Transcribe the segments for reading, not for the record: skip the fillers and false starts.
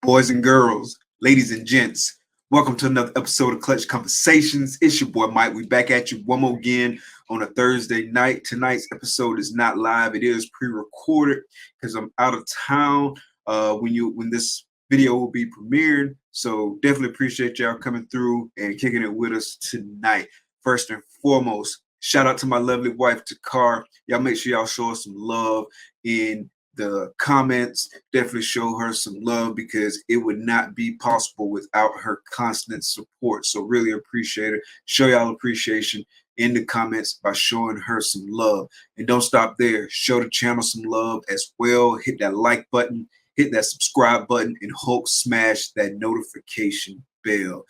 Boys and girls, ladies and gents, welcome to another episode of Clutch Conversations. It's your boy Mike. We back at you one more again on a Thursday night. Tonight's episode is not live; it is pre-recorded because I'm out of town when this video will be premiered. So definitely appreciate y'all coming through and kicking it with us tonight. First and foremost, shout out to my lovely wife Takar. Y'all make sure y'all show us some love in the comments. Definitely show her some love because it would not be possible without her constant support. So really appreciate it. Show y'all appreciation in the comments by showing her some love. And don't stop there. Show the channel some love as well. Hit that like button, hit that subscribe button, and Hulk smash that notification bell.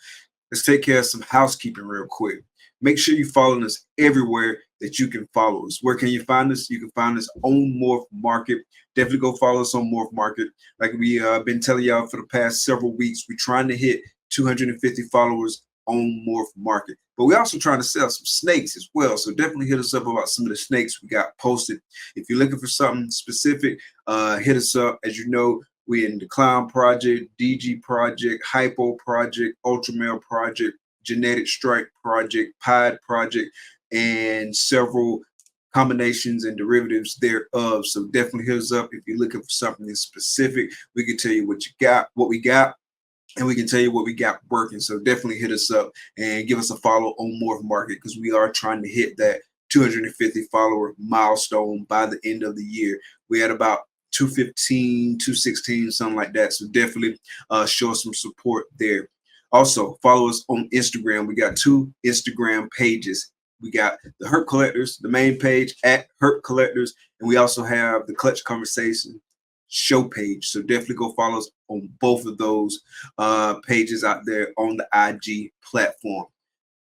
Let's take care of some housekeeping real quick. Make sure you follow us everywhere that you can follow us. Where can you find us? You can find us on Morph Market. Definitely go follow us on Morph Market. Like we been telling y'all for the past several weeks, we're trying to hit 250 followers on Morph Market. But we're also trying to sell some snakes as well. So definitely hit us up about some of the snakes we got posted. If you're looking for something specific, hit us up. As you know, we're in the Clown Project, DG Project, Hypo Project, Ultramale Project, Genetic Strike Project, Pied Project, and several combinations and derivatives thereof. So definitely hit us up if you're looking for something specific. We can tell you what you got, what we got, and we can tell you what we got working. So definitely hit us up and give us a follow on Morph Market because we are trying to hit that 250 follower milestone by the end of the year. We had about 215, 216, something like that. So definitely show us some support there. Also, follow us on Instagram. We got 2 Instagram pages. We got the Herp Collectors, the main page at Herp Collectors, and we also have the Clutch Conversation show page. So definitely go follow us on both of those pages out there on the IG platform.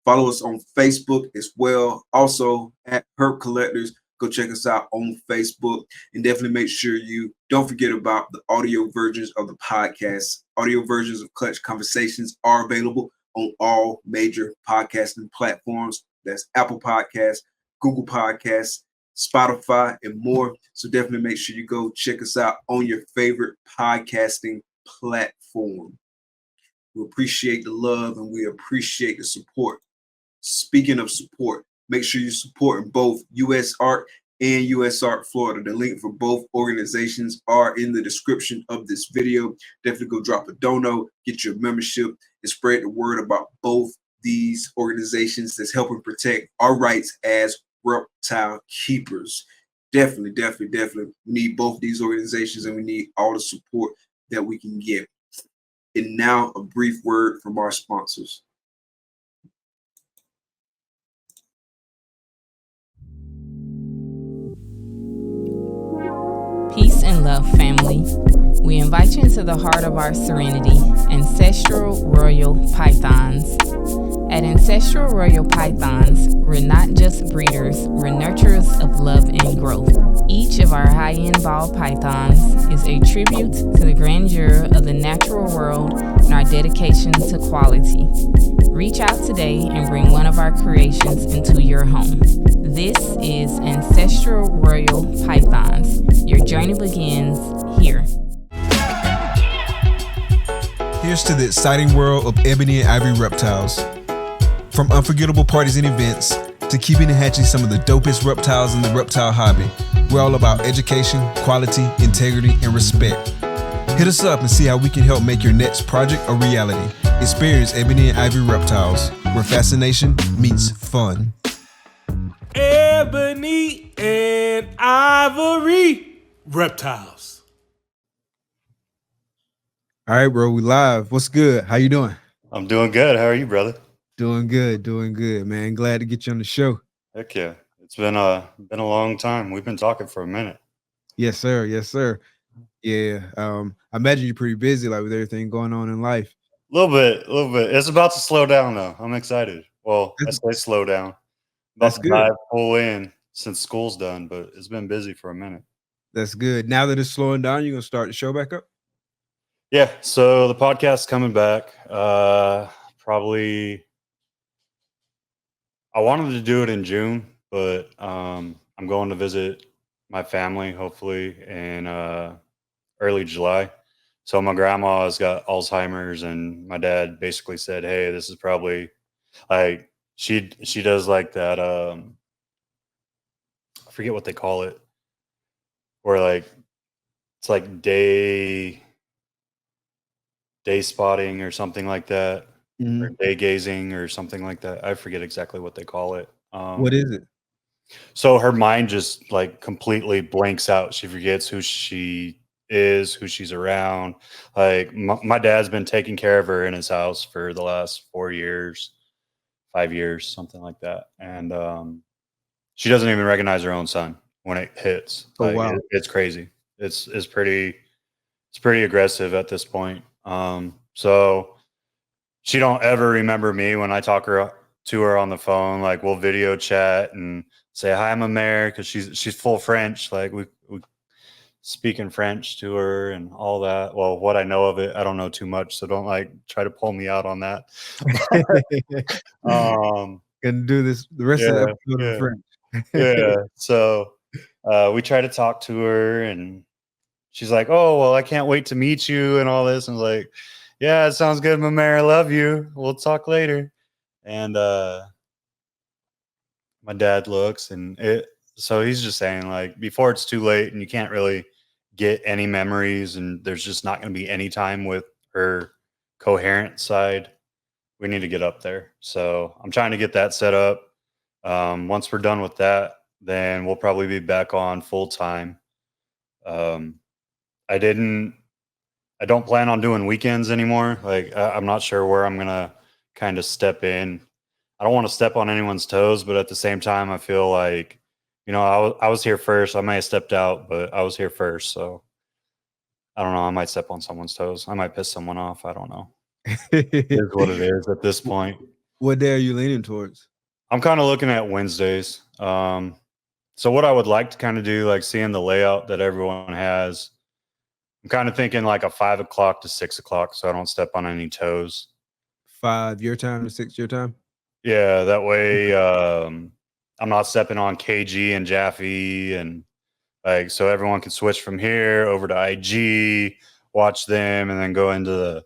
Follow us on Facebook as well. Also at Herp Collectors. Go check us out on Facebook and definitely make sure you don't forget about the audio versions of the podcast. Audio versions of Clutch Conversations are available on all major podcasting platforms. That's Apple Podcasts, Google Podcasts, Spotify, and more. So definitely make sure you go check us out on your favorite podcasting platform. We appreciate the love and we appreciate the support. Speaking of support, make sure you support both US Art and US Art Florida. The link for both organizations are in the description of this video. Definitely go drop a dono, get your membership, and spread the word about both these organizations that's helping protect our rights as reptile keepers. Definitely need both these organizations and we need all the support that we can get. And now a brief word from our sponsors. Peace and love, family. We invite you into the heart of our serenity, Ancestral Royal Pythons. At Ancestral Royal Pythons, we're not just breeders, we're nurturers of love and growth. Each of our high-end ball pythons is a tribute to the grandeur of the natural world and our dedication to quality. Reach out today and bring one of our creations into your home. This is Ancestral Royal Pythons. Your journey begins here. Here's to the exciting world of Ebony and Ivory reptiles. From unforgettable parties and events to keeping and hatching some of the dopest reptiles in the reptile hobby, we're all about education, quality, integrity, and respect. Hit us up and see how we can help make your next project a reality. Experience Ebony and Ivory reptiles, where fascination meets fun. Ebony and Ivory reptiles. All right, bro, we live. What's good? How you doing? I'm doing good. How are you, brother? Doing good, man. Glad to get you on the show. Heck yeah. It's been a long time. We've been talking for a minute. Yes, sir. Yeah. I imagine you're pretty busy, like with everything going on in life. A little bit. It's about to slow down though. I'm excited. Well, I say slow down. That's good. Dive full in since school's done, but it's been busy for a minute. That's good. Now that it's slowing down, you're gonna start the show back up? Yeah. So the podcast's coming back. Probably I wanted to do it in June, but I'm going to visit my family hopefully in early July. So my grandma has got Alzheimer's, and my dad basically said, "Hey, this is probably like she does like that. I forget what they call it, where like it's like day spotting or something like that, or day gazing or something like that. I forget exactly what they call it. What is it? So her mind just like completely blanks out. She forgets who she is, who she's around. Like my dad's been taking care of her in his house for the last 4 years, 5 years, something like that. And she doesn't even recognize her own son when it hits. Oh, Like wow. it's crazy. It's pretty aggressive at this point. So she don't ever remember me when I talk to her on the phone. Like we'll video chat and say hi, I'm Amer, because she's full French. Like we speak in French to her and all that. Well, what I know of it, I don't know too much, so don't like try to pull me out on that. Gonna do this the rest of the episode in French. Yeah. So we try to talk to her, and she's like, "Oh, well, I can't wait to meet you," and all this. And I was like, "Yeah, it sounds good, Mama. I love you. We'll talk later." And my dad looks, and so he's just saying, like, before it's too late and you can't really get any memories, and there's just not going to be any time with her coherent side, we need to get up there. So I'm trying to get that set up. Once we're done with that, then we'll probably be back on full time. I don't plan on doing weekends anymore. Like I'm not sure where I'm gonna kind of step in. I don't want to step on anyone's toes, but at the same time, I feel like, I was here first. I may have stepped out, but I was here first. So I don't know. I might step on someone's toes. I might piss someone off. I don't know. It is what it is at this point. What day are you leaning towards? I'm kind of looking at Wednesdays. So what I would like to kind of do, like seeing the layout that everyone has, I'm kind of thinking like a 5 o'clock to 6 o'clock, so I don't step on any toes. 5 your time to 6 your time? Yeah, that way I'm not stepping on KG and Jaffe, and like, so everyone can switch from here over to IG, watch them, and then go into the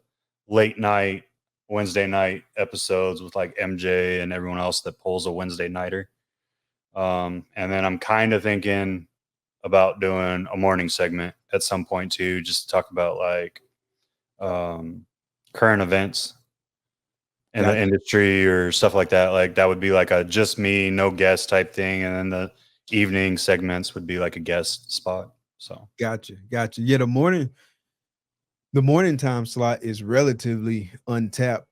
late night Wednesday night episodes with like MJ and everyone else that pulls a Wednesday nighter. And then I'm kind of thinking about doing a morning segment at some point too, just to talk about like current events in the industry or stuff like that. Like that would be like a just me, no guest type thing. And then the evening segments would be like a guest spot. So Gotcha. Yeah, the morning time slot is relatively untapped.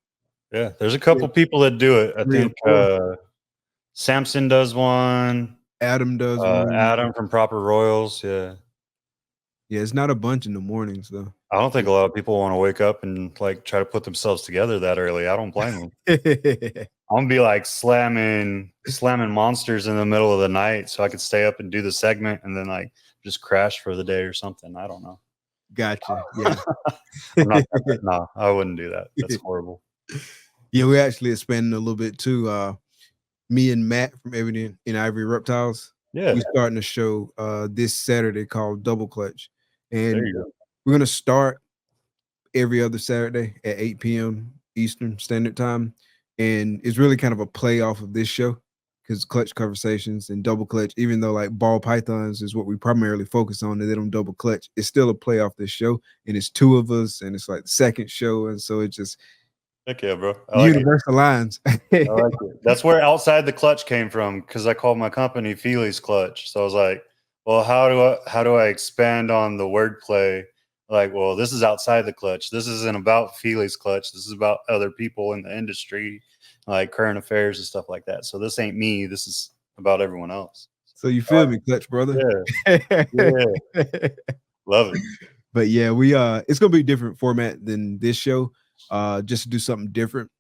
Yeah, there's a couple people that do it. I think Samson does one. Adam does one. Adam from Proper Royals. Yeah, it's not a bunch in the mornings though. I don't think a lot of people want to wake up and like try to put themselves together that early. I don't blame them. I'm gonna be like slamming monsters in the middle of the night so I could stay up and do the segment and then like just crash for the day or something. I don't know. Gotcha. Yeah. No, I wouldn't do that. That's horrible. Yeah, we're actually expanding a little bit too. Me and Matt from Ebony and Ivory Reptiles. Yeah, we're starting a show this Saturday called Double Clutch, and there you go. we're gonna start every other Saturday at 8 p.m. Eastern Standard Time, and it's really kind of a play off of this show because Clutch Conversations and Double Clutch, even though like ball pythons is what we primarily focus on, and they don't double clutch, it's still a play off this show, and it's two of us, and it's like the second show, and so it just heck yeah, bro. Universal lines. I like it. That's where Outside the Clutch came from, because I called my company Fealy's Clutch. So I was like, well, how do I expand on the wordplay? Like, well, this is outside the clutch. This isn't about Fealy's Clutch. This is about other people in the industry, like current affairs and stuff like that. So this ain't me. This is about everyone else. So you feel me, Clutch brother? Yeah. Love it. But yeah, we it's gonna be a different format than this show. Just to do something different.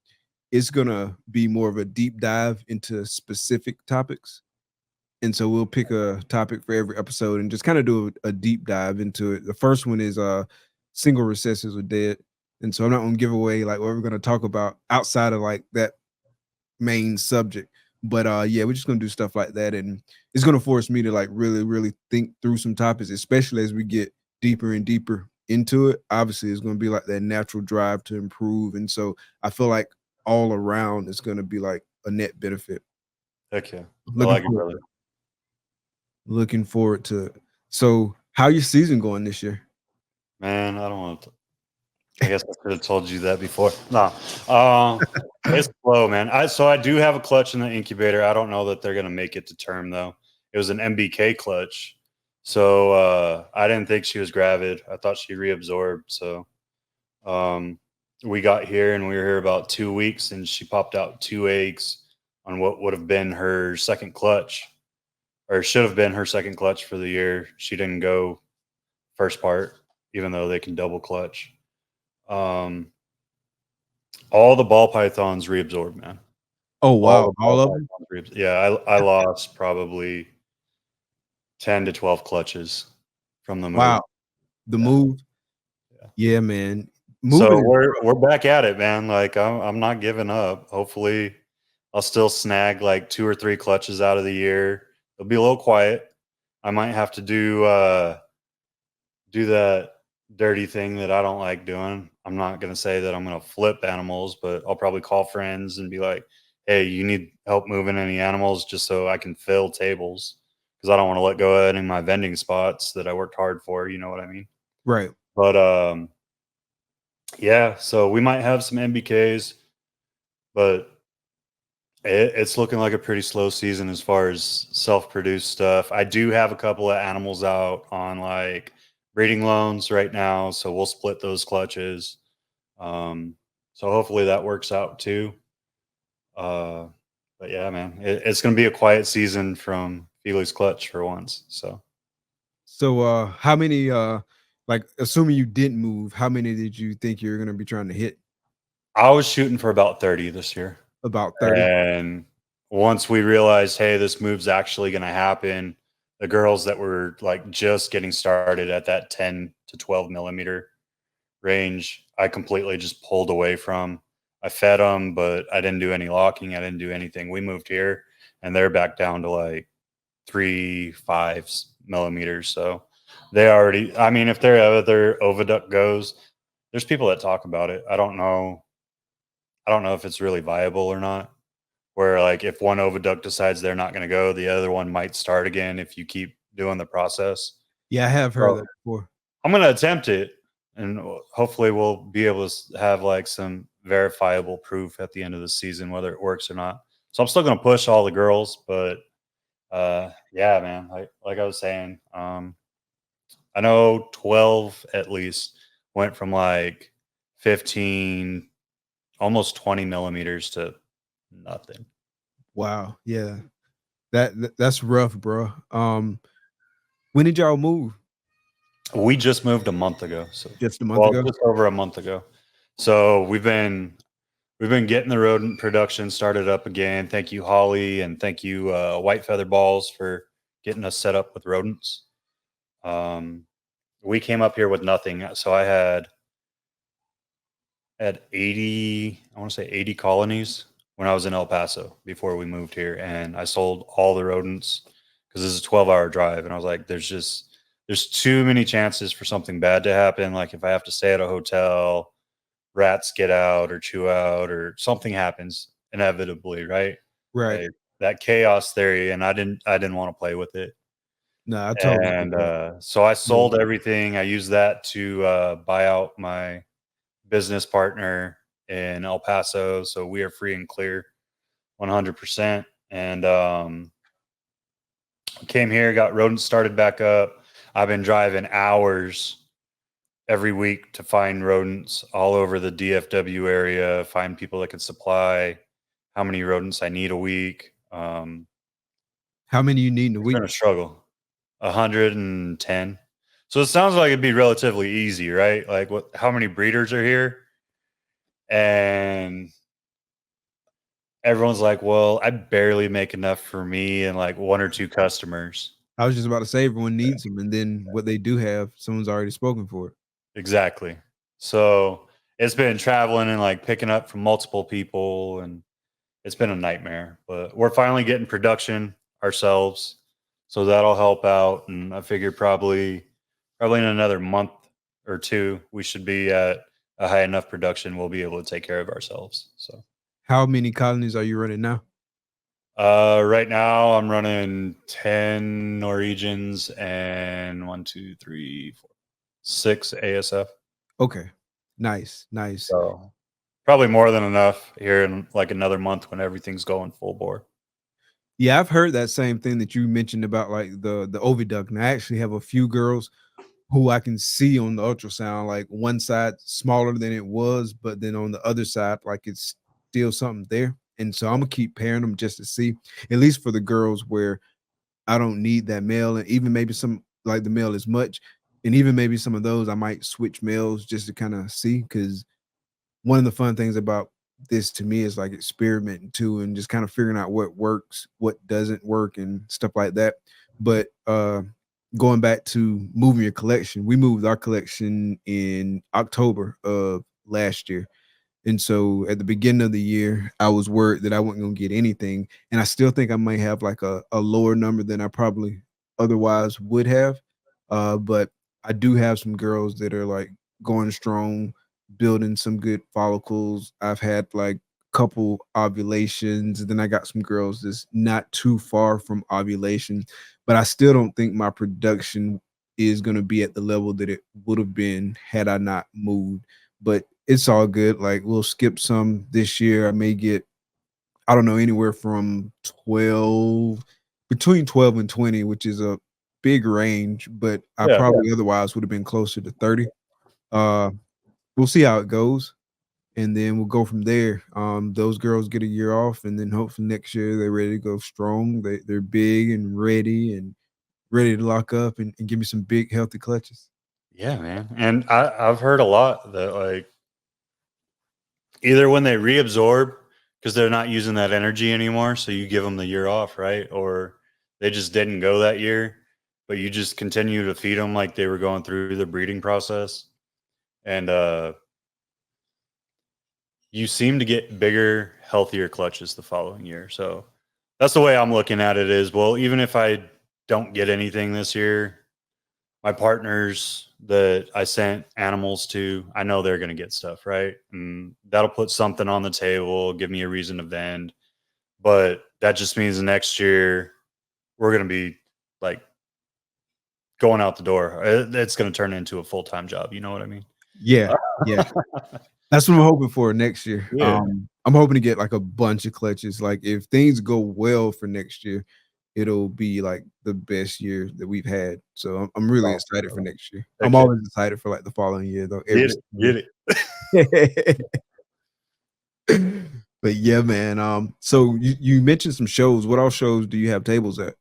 It's gonna be more of a deep dive into specific topics. And so we'll pick a topic for every episode and just kind of do a deep dive into it. The first one is single recessives are dead. And so I'm not gonna give away like what we're gonna talk about outside of like that main subject. But yeah, we're just gonna do stuff like that. And it's gonna force me to like really, really think through some topics, especially as we get deeper and deeper into it, obviously it's going to be like that natural drive to improve. And so I feel like all around it's going to be like a net benefit. Heck yeah. Looking forward to it. So how your season going this year? Man, I don't want to. I guess I could have told you that before. No. It's slow, man. I do have a clutch in the incubator. I don't know that they're gonna make it to term though. It was an MBK clutch. So I didn't think she was gravid. I thought she reabsorbed. So we got here and we were here about 2 weeks and she popped out 2 eggs on what would have been her second clutch, or should have been her second clutch for the year. She didn't go first part, even though they can double clutch. All the ball pythons reabsorbed, man. Oh wow, all of them? Yeah, I lost probably 10 to 12 clutches from the move. Wow, the move. Yeah, man. So we're back at it, man. Like I'm not giving up. Hopefully, I'll still snag like 2 or 3 clutches out of the year. It'll be a little quiet. I might have to do that dirty thing that I don't like doing. I'm not going to say that I'm going to flip animals, but I'll probably call friends and be like, hey, you need help moving any animals just so I can fill tables, because I don't want to let go of any of my vending spots that I worked hard for. You know what I mean? Right. But yeah, so we might have some MBKs, but it's looking like a pretty slow season as far as self-produced stuff. I do have a couple of animals out on like breeding loans right now, so we'll split those clutches. So hopefully that works out too. But yeah, man, it's going to be a quiet season from Fealy's clutch for once. So how many, like assuming you didn't move, how many did you think you're going to be trying to hit? I was shooting for about 30 this year. About 30. And once we realized, hey, this move's actually going to happen, the girls that were like just getting started at that 10 to 12 millimeter range, I completely just pulled away from. I fed them, but I didn't do any locking. I didn't do anything. We moved here and they're back down to like 3.5 millimeters. So they already, I mean, if their other oviduct goes, there's people that talk about it. I don't know if it's really viable or not. Where like if one oviduct decides they're not going to go, the other one might start again if you keep doing the process. Yeah, I have heard that before. I'm going to attempt it, and hopefully we'll be able to have like some verifiable proof at the end of the season whether it works or not. So I'm still going to push all the girls, but yeah, man, like I was saying, I know 12 at least went from like 15, almost 20 millimeters to nothing. Wow. Yeah. That's rough, bro. When did y'all move? We just moved a month ago. So just a month ago? Just over a month ago. So we've been getting the rodent production started up again. Thank you, Holly, and thank you, White Feather Balls, for getting us set up with rodents. We came up here with nothing. So I had 80, I want to say 80 colonies when I was in El Paso before we moved here, and I sold all the rodents because this is a 12-hour drive, and I was like, there's too many chances for something bad to happen. Like if I have to stay at a hotel, rats get out or chew out or something happens inevitably, right? Right. Like that chaos theory, and I didn't want to play with it. No, I totally. And so I sold everything. I used that to buy out my business partner in El Paso, so we are free and clear 100%. And came here, got rodents started back up. I've been driving hours every week to find rodents all over the DFW area, find people that can supply how many rodents I need a week. How many you need in a week? It's been a struggle. 110. So it sounds like it'd be relatively easy, right? Like how many breeders are here? And everyone's like, well, I barely make enough for me and like 1 or 2 customers. I was just about to say everyone needs them, and then what they do have, someone's already spoken for it. Exactly. So it's been traveling and like picking up from multiple people, and it's been a nightmare, but we're finally getting production ourselves. So that'll help out. And I figure probably in another month or two, we should be at a high enough production. We'll be able to take care of ourselves. So, How many colonies are you running now? right now I'm running 10 Norwegians and 6 ASF. Okay. Nice. So probably more than enough here in like another month when everything's going full bore. Yeah, I've heard that same thing that you mentioned about like the oviduct. And I actually have a few girls who I can see on the ultrasound, like one side smaller than it was, but then on the other side, like it's still something there. And so I'm gonna keep pairing them just to see, at least for the girls where I don't need that male, and even maybe some like the male as much, and even maybe some of those I might switch males just to kind of see, because one of the fun things about this to me is like experimenting too and just kind of figuring out what works, what doesn't work, and stuff like that. But going back to moving your collection, we moved our collection in October of last year. And so at the beginning of the year, I was worried that I wasn't going to get anything. And I still think I might have like a lower number than I probably otherwise would have. But I do have some girls that are like going strong, building some good follicles. I've had like a couple ovulations. And then I got some girls that's not too far from ovulation. But I still don't think my production is going to be at the level that it would have been had I not moved. But it's all good. Like we'll skip some this year. I may get, I don't know, anywhere from 12, between 12 and 20, which is a big range, but I probably otherwise would have been closer to 30. We'll see how it goes. And then we'll go from there. Those girls get a year off, and then hopefully next year they're ready to go strong. They're big and ready to lock up and give me some big healthy clutches. Yeah, man. And I've heard a lot that like either when they reabsorb because they're not using that energy anymore, so you give them the year off, right? Or they just didn't go that year, but you just continue to feed them like they were going through the breeding process. And you seem to get bigger, healthier clutches the following year. So that's the way I'm looking at it is, well, even if I don't get anything this year, my partners that I sent animals to, I know they're going to get stuff, right? And that'll put something on the table, give me a reason to vend. But that just means the next year we're going to be like going out the door. It's going to turn into a full-time job. You know what I mean? Yeah. That's what I'm hoping for next year. Yeah. I'm hoping to get like a bunch of clutches. Like if things go well for next year, it'll be like the best year that we've had. So I'm really excited for next year. I'm always excited for like the following year though. Get it. But yeah, man. So you mentioned some shows. What all shows do you have tables at?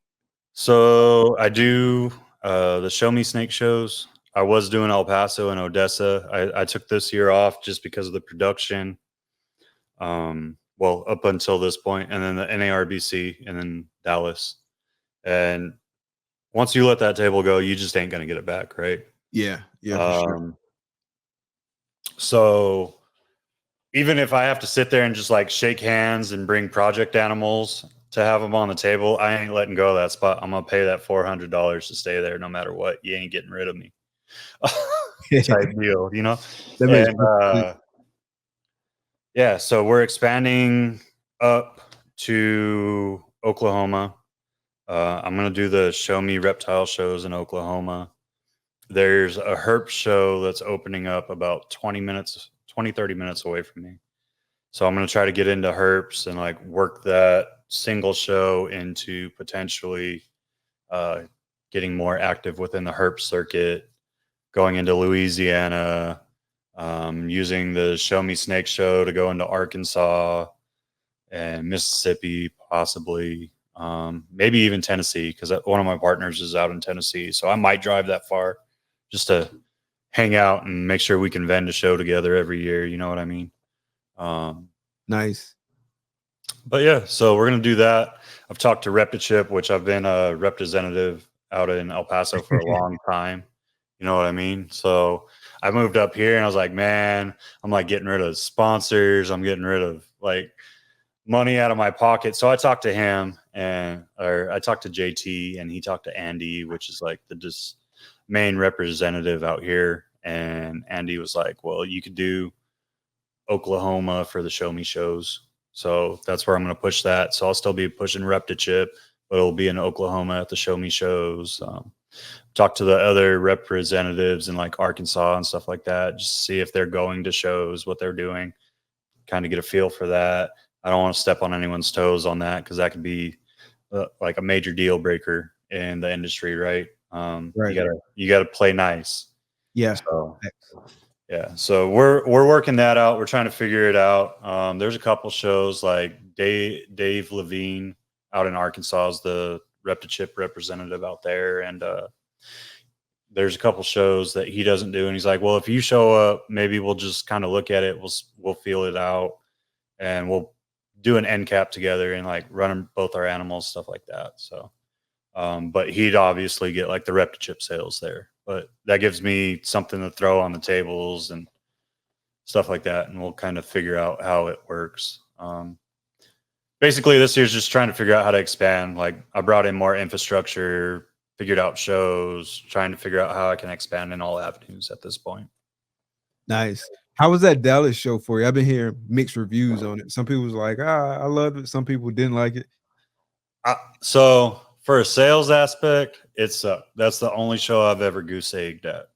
So I do the Show Me Snake shows. I was doing El Paso and Odessa. I took this year off just because of the production. Well, up until this point, and then the NARBC, and then Dallas. And once you let that table go, you just ain't gonna get it back, right? Yeah, for sure. So even if I have to sit there and just like shake hands and bring project animals to have them on the table, I ain't letting go of that spot. I'm gonna pay that $400 to stay there no matter what. You ain't getting rid of me. Type deal, you know? That makes sense. Yeah, so we're expanding up to Oklahoma. I'm going to do the Show Me Reptile shows in Oklahoma. There's a Herp show that's opening up about 30 minutes away from me. So I'm going to try to get into Herps and like work that single show into potentially getting more active within the Herp circuit, going into Louisiana, using the Show Me Snake show to go into Arkansas and Mississippi, possibly, maybe even Tennessee, because one of my partners is out in Tennessee. So I might drive that far just to hang out and make sure we can vend a show together every year. You know what I mean? Nice. But yeah, so we're going to do that. I've talked to Reptichip, which I've been a representative out in El Paso for a long time. You know what I mean? So I moved up here and I was like, man, I'm like getting rid of sponsors. I'm getting rid of like money out of my pocket. So I talked to him or I talked to JT and he talked to Andy, which is like the just main representative out here. And Andy was like, well, you could do Oklahoma for the show me shows. So that's where I'm going to push that. So I'll still be pushing Reptichip, but it'll be in Oklahoma at the show me shows. Talk to the other representatives in like Arkansas and stuff like that, just see if they're going to shows, what they're doing, kind of get a feel for that. I don't want to step on anyone's toes on that because that could be like a major deal breaker in the industry, right? Right. You gotta play nice. Yeah. So, yeah. So we're working that out. We're trying to figure it out. There's a couple shows like Dave Levine out in Arkansas is the Reptichip representative out there, and there's a couple shows that he doesn't do, and he's like, well, if you show up, maybe we'll just kind of look at it, we'll feel it out, and we'll do an end cap together and like run both our animals, stuff like that. So but he'd obviously get like the Reptichip sales there, but that gives me something to throw on the tables and stuff like that, and we'll kind of figure out how it works. Basically this year's just trying to figure out how to expand. Like I brought in more infrastructure, figured out shows, trying to figure out how I can expand in all avenues at this point. Nice. How was that Dallas show for you? I've been hearing mixed reviews on it. Some people was like, I loved it. Some people didn't like it. So for a sales aspect, it sucked. That's the only show I've ever goose egged at.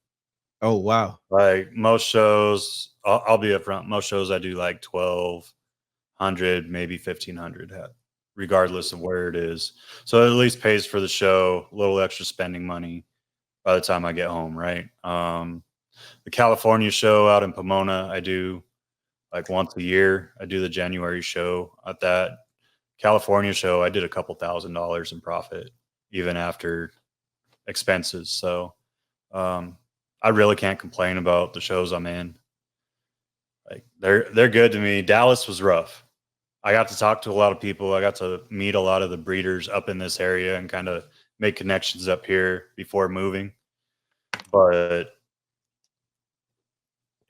Oh, wow. Like most shows, I'll be upfront. Most shows I do like 1,200, maybe 1,500 at, regardless of where it is. So it at least pays for the show, a little extra spending money by the time I get home, right? The California show out in Pomona, I do like once a year. I do the January show at that. California show, I did a couple $1,000s in profit, even after expenses. So I really can't complain about the shows I'm in. Like they're good to me. Dallas was rough. I got to talk to a lot of people. I got to meet a lot of the breeders up in this area and kind of make connections up here before moving. But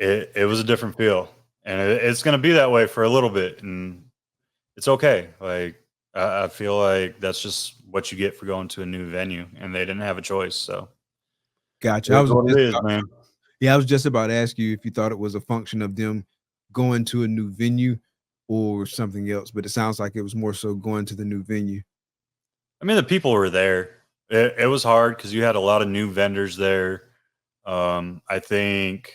it was a different feel, and it's going to be that way for a little bit, and it's okay. Like I feel like that's just what you get for going to a new venue, and they didn't have a choice. So gotcha. I was just about to ask you if you thought it was a function of them going to a new venue or something else, but it sounds like it was more so going to the new venue. I mean, the people were there. It was hard because you had a lot of new vendors there. I think,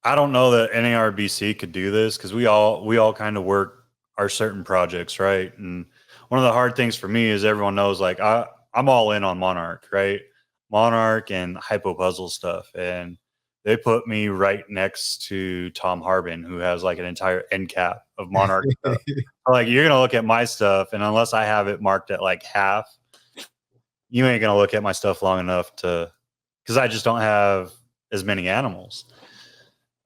I don't know that NARBC could do this because we all kind of work our certain projects, right? And one of the hard things for me is everyone knows, like I'm all in on Monarch, right? Monarch and hypopuzzle stuff, and they put me right next to Tom Harbin, who has like an entire end cap of Monarch stuff. Like you're gonna look at my stuff, and unless I have it marked at like half, you ain't gonna look at my stuff long enough to, because I just don't have as many animals.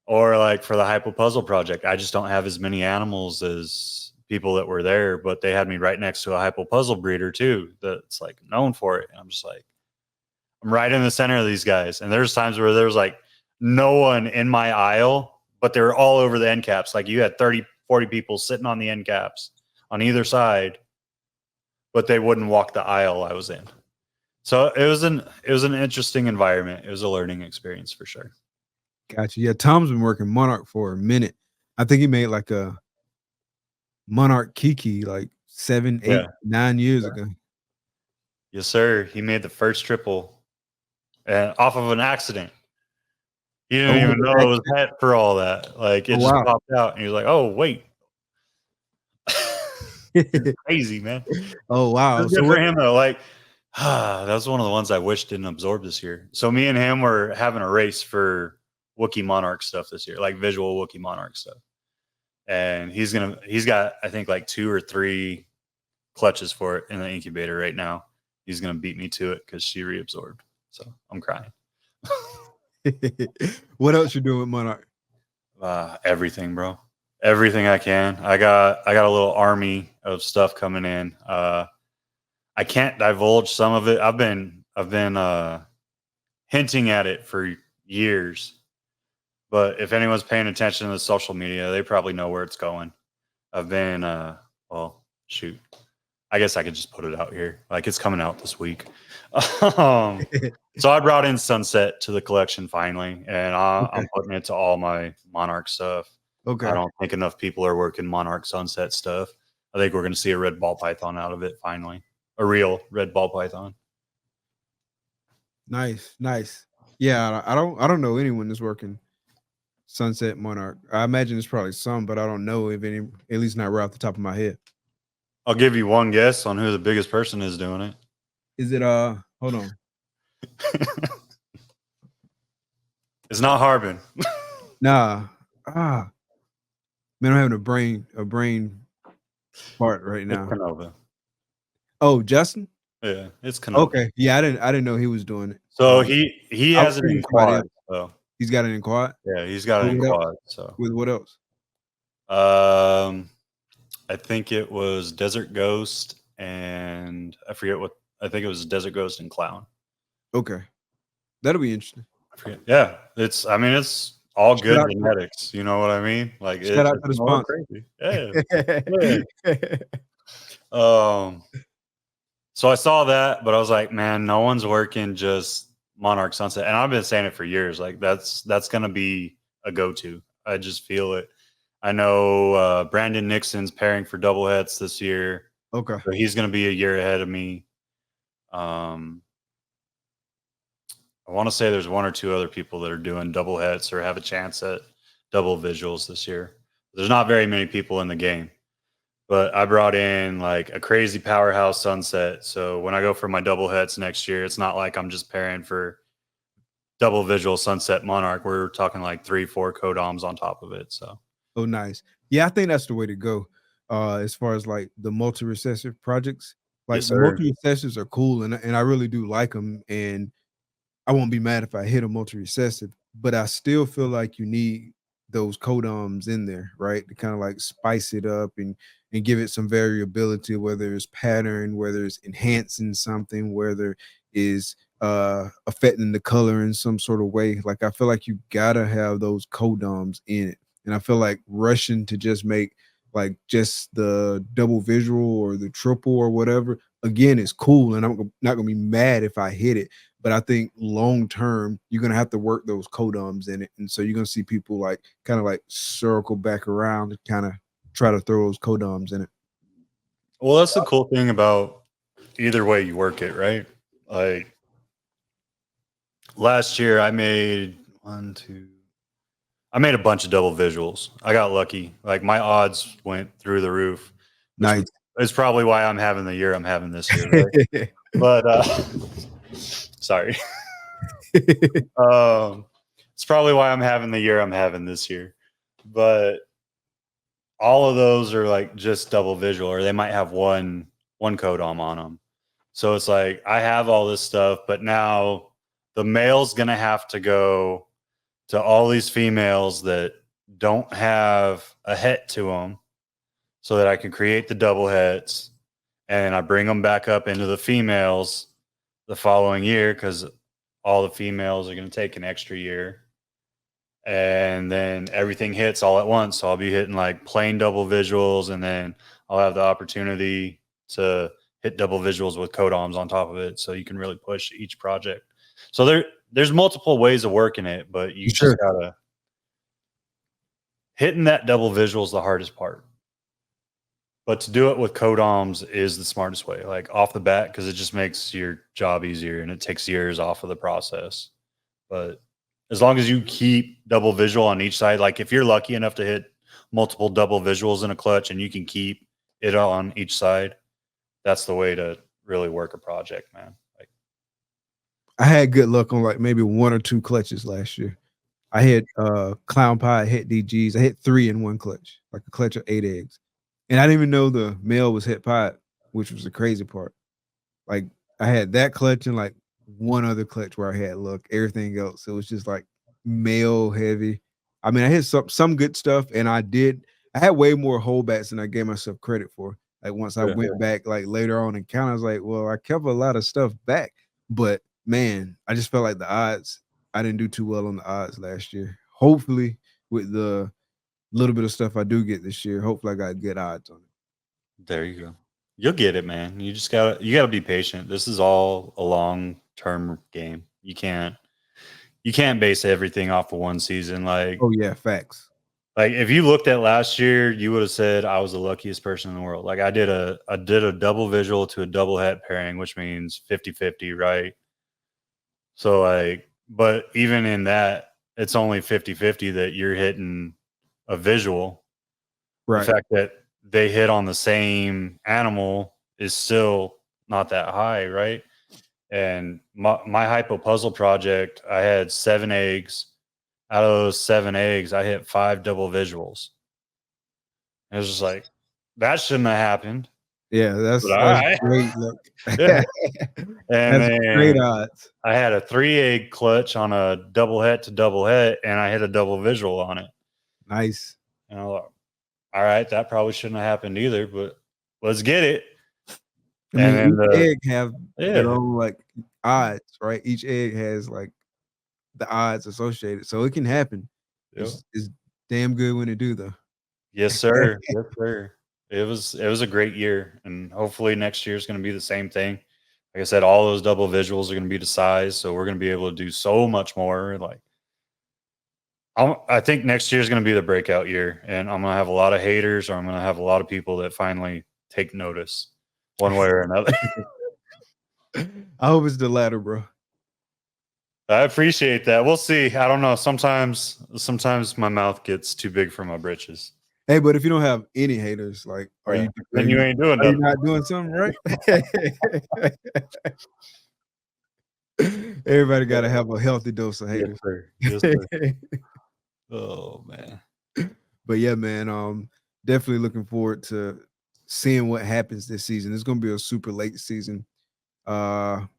Or like for the hypopuzzle project, I just don't have as many animals as people that were there, but they had me right next to a hypopuzzle breeder too that's like known for it. And I'm just like, I'm right in the center of these guys. And there's times where there's like no one in my aisle, but they were all over the end caps. Like you had 30, 40 people sitting on the end caps on either side, but they wouldn't walk the aisle I was in. So it was an interesting environment. It was a learning experience for sure. Gotcha. Yeah, Tom's been working Monarch for a minute. I think he made like a Monarch Kiki like 7, 8, 9 years ago. Yes, sir. He made the first triple off of an accident. He didn't even know it was meant for all that. Like it just popped out, and he was like, "Oh, wait." Crazy, man. Oh, wow. So for him though, like that was one of the ones I wish didn't absorb this year. So me and him were having a race for Wookiee Monarch stuff this year, like visual Wookiee Monarch stuff. And he's got, I think, like 2 or 3 clutches for it in the incubator right now. He's gonna beat me to it because she reabsorbed. So I'm crying. What else you doing with Monarch? Everything, bro. Everything I can. I got a little army of stuff coming in. I can't divulge some of it. I've been hinting at it for years. But if anyone's paying attention to the social media, they probably know where it's going. I've been, well, shoot. I guess I could just put it out here. Like it's coming out this week. So I brought in Sunset to the collection finally, and I'm putting it to all my Monarch stuff. Okay. I don't think enough people are working Monarch Sunset stuff. I think we're going to see a red ball python out of it finally, a real red ball python. Nice. Yeah, I don't know anyone that's working Sunset Monarch. I imagine it's probably some, but I don't know if any, at least not right off the top of my head. I'll give you one guess on who the biggest person is doing it. Is it hold on. It's not Harbin. Nah. Man, I'm having a brain part right now. It's KINOVA. Oh, Justin? Yeah, it's KINOVA. Okay. Yeah, I didn't know he was doing it. So he has it in quad. So he's got it in quad? Yeah, he's got it in quad. So with what else? I think it was Desert Ghost and I think it was Desert Ghost and Clown. Okay. That'll be interesting. I forget. Yeah, it's all good genetics. You know what I mean? Like shout out to the sponsor. Crazy. Yeah. So I saw that, but I was like, man, no one's working just Monarch Sunset. And I've been saying it for years. Like that's gonna be a go-to. I just feel it. I know Brandon Nixon's pairing for double hets this year. Okay. So he's gonna be a year ahead of me. I want to say there's one or two other people that are doing double hets or have a chance at double visuals this year. There's not very many people in the game, but I brought in like a crazy powerhouse Sunset. So when I go for my double hets next year, it's not like I'm just pairing for double visual Sunset Monarch. We're talking like 3-4 codoms on top of it. So, oh, nice. Yeah, I think that's the way to go. As far as like the multi-recessive projects, like the multi-recessives are cool, and I really do like them, and I won't be mad if I hit a multi-recessive, but I still feel like you need those codoms in there, right? To kind of like spice it up and give it some variability, whether it's pattern, whether it's enhancing something, whether it's affecting the color in some sort of way. Like I feel like you gotta have those codoms in it. And I feel like rushing to just make like just the double visual or the triple or whatever, again, is cool. And I'm not gonna be mad if I hit it. But I think long term, you're gonna have to work those codoms in it. And so you're gonna see people like kind of like circle back around and kind of try to throw those codoms in it. Well, that's the cool thing about either way you work it, right? Like last year I made a bunch of double visuals. I got lucky. Like my odds went through the roof. Nice. It's probably why I'm having the year I'm having this year. Right? But sorry. It's probably why I'm having the year I'm having this year. But all of those are like just double visual, or they might have one codom on them. So it's like I have all this stuff, but now the male's gonna have to go to all these females that don't have a het to them so that I can create the double hets, and I bring them back up into the females the following year because all the females are going to take an extra year, and then everything hits all at once. So I'll be hitting like plain double visuals, and then I'll have the opportunity to hit double visuals with codoms on top of it. So you can really push each project. So there's multiple ways of working it, but you just gotta hitting that double visual is the hardest part. But to do it with codoms is the smartest way, like off the bat, because it just makes your job easier and it takes years off of the process. But as long as you keep double visual on each side, like if you're lucky enough to hit multiple double visuals in a clutch and you can keep it on each side, that's the way to really work a project, man. Like I had good luck on like maybe 1 or 2 clutches last year. I hit Clown Pie, I hit DGs. I hit 3 in one clutch, like a clutch of 8 eggs. And I didn't even know the male was het pied, which was the crazy part. Like I had that clutch and like one other clutch where I had luck. Everything else, it was just like male heavy. I mean, I hit some good stuff, and I had way more holdbacks than I gave myself credit for. Like once I went back like later on in count, I was like, well, I kept a lot of stuff back. But man, I just felt like the odds, I didn't do too well on the odds last year. Hopefully with the little bit of stuff I do get this year, hopefully I got good odds on it. There you go. You'll get it, man. You gotta be patient. This is all a long-term game. You can't base everything off of one season. Like, Oh yeah, facts. like if you looked at last year, you would have said I was the luckiest person in the world. Like I did a double visual to a double het pairing, which means 50-50, right? So like, but even in that, it's only 50-50 that you're hitting a visual. Right. The fact that they hit on the same animal is still not that high, right? And my hypo puzzle project, I had 7 eggs. Out of those 7 eggs, I hit 5 double visuals. It was just like, that shouldn't have happened. Yeah, that's Right. great. Look. Yeah. And that's then great odds. I had a 3-egg clutch on a double het to double het, and I hit a double visual on it. Nice. And I thought, all right, that probably shouldn't have happened either, but let's get it. I mean, And each egg have their yeah. own like odds, right? Each egg has like the odds associated, so it can happen. Yep. It's damn good when it do though. Yes, sir. Yes, sir. It was a great year, and hopefully next year is going to be the same thing. Like I said, all those double visuals are going to be the size, so we're going to be able to do so much more. Like, I think next year is going to be the breakout year, and I'm going to have a lot of haters, or I'm going to have a lot of people that finally take notice, one way or another. I hope it's the latter, bro. I appreciate that. We'll see. I don't know. Sometimes my mouth gets too big for my britches. Hey, but if you don't have any haters, like, then you ain't doing nothing. nothing. Not doing something right. Everybody got to have a healthy dose of haters. Yes, sir. Yes, sir. Oh man. But yeah, man, definitely looking forward to seeing what happens this season. It's gonna be a super late season. First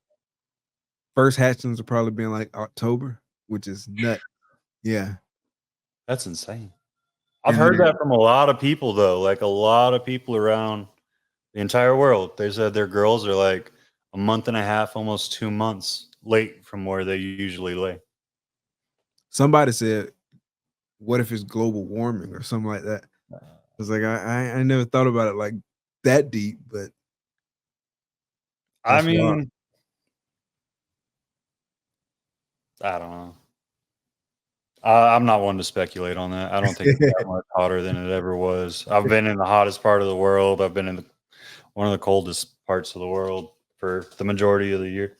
hatchlings will probably be in like October, which is nuts. Yeah. That's insane. I've heard that from a lot of people though. Like a lot of people around the entire world. They said their girls are like a month and a half, almost 2 months late from where they usually lay. Somebody said, what if it's global warming or something like that? I was like, I never thought about it like that deep, but I mean, I don't know. I'm not one to speculate on that. I don't think it's that much hotter than it ever was. I've been in the hottest part of the world. I've been in one of the coldest parts of the world for the majority of the year.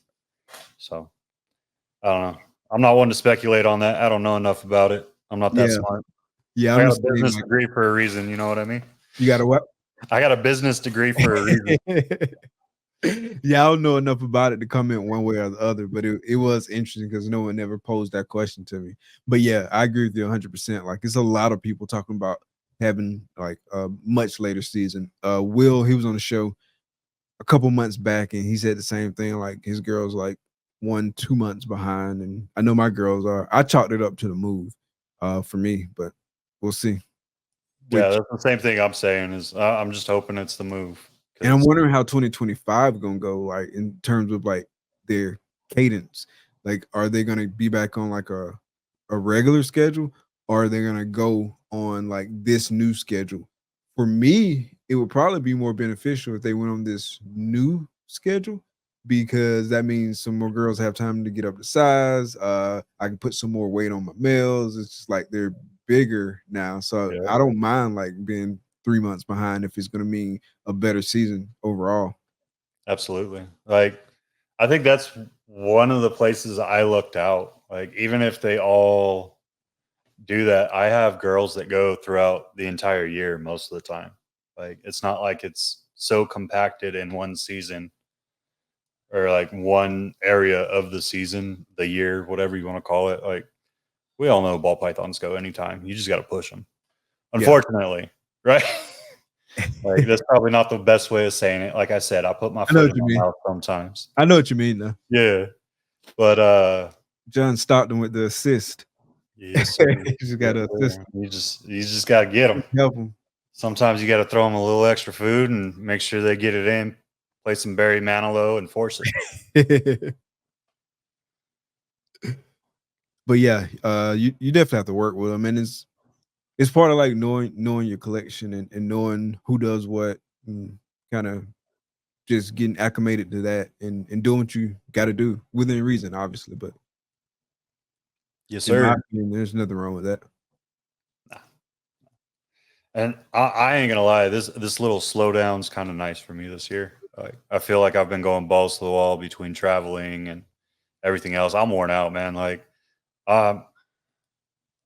So I don't know. I'm not one to speculate on that. I don't know enough about it. I'm not that smart. Yeah, I got a business degree for a reason. You know what I mean? You got a what? I got a business degree for a reason. Yeah, I don't know enough about it to comment one way or the other, but it was interesting because no one ever posed that question to me. But yeah, I agree with you 100%. Like, it's a lot of people talking about having like a much later season. Will, he was on the show a couple months back, and he said the same thing. Like, his girl's like 1-2 months behind, and I know my girls are. I chalked it up to the move for me, but we'll see. Yeah, that's the same thing I'm saying. Is I'm just hoping it's the move. And I'm wondering how 2025 gonna go, like in terms of like their cadence. Like, are they gonna be back on like a regular schedule, or are they gonna go on like this new schedule? For me, it would probably be more beneficial if they went on this new schedule, because that means some more girls have time to get up to size. I can put some more weight on my males. It's just like they're bigger now, so I don't mind like being 3 months behind if it's going to mean a better season overall. Absolutely. Like, I think that's one of the places I looked out. Like, even if they all do that, I have girls that go throughout the entire year most of the time. Like, it's not like it's so compacted in one season or like one area of the season, the year, whatever you want to call it. Like, we all know ball pythons go anytime. You just got to push them. Unfortunately, right? Like, that's probably not the best way of saying it. Like I said, I put my foot in my mouth sometimes. I know what you mean, though. Yeah, but John Stockton with the assist. Yes, sir. You just got to assist. You just got to get them. Help them. Sometimes you got to throw them a little extra food and make sure they get it in. Play some Barry Manilow and force it. But yeah, you definitely have to work with them, and it's part of like knowing your collection and knowing who does what, and kind of just getting acclimated to that and doing what you got to do within reason, obviously. But yes, in my sir. opinion, there's nothing wrong with that. And I ain't gonna lie, this little slowdown's kind of nice for me this year. Like, I feel like I've been going balls to the wall between traveling and everything else. I'm worn out, man. Um,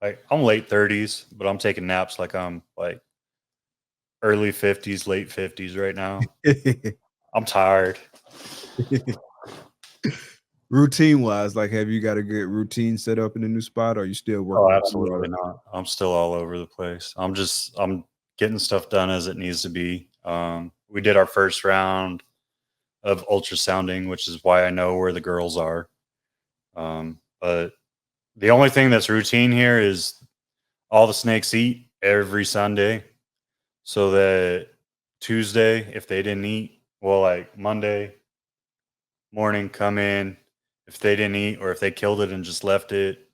like I'm late 30s, but I'm taking naps like I'm like early 50s, late 50s right now. I'm tired. Routine wise, like, have you got a good routine set up in the new spot, or are you still working? Oh, on absolutely not. I'm still all over the place. I'm getting stuff done as it needs to be. We did our first round of ultrasounding, which is why I know where the girls are. But the only thing that's routine here is all the snakes eat every Sunday, so that Tuesday, if they didn't eat, well, like Monday morning, come in. If they didn't eat or if they killed it and just left it,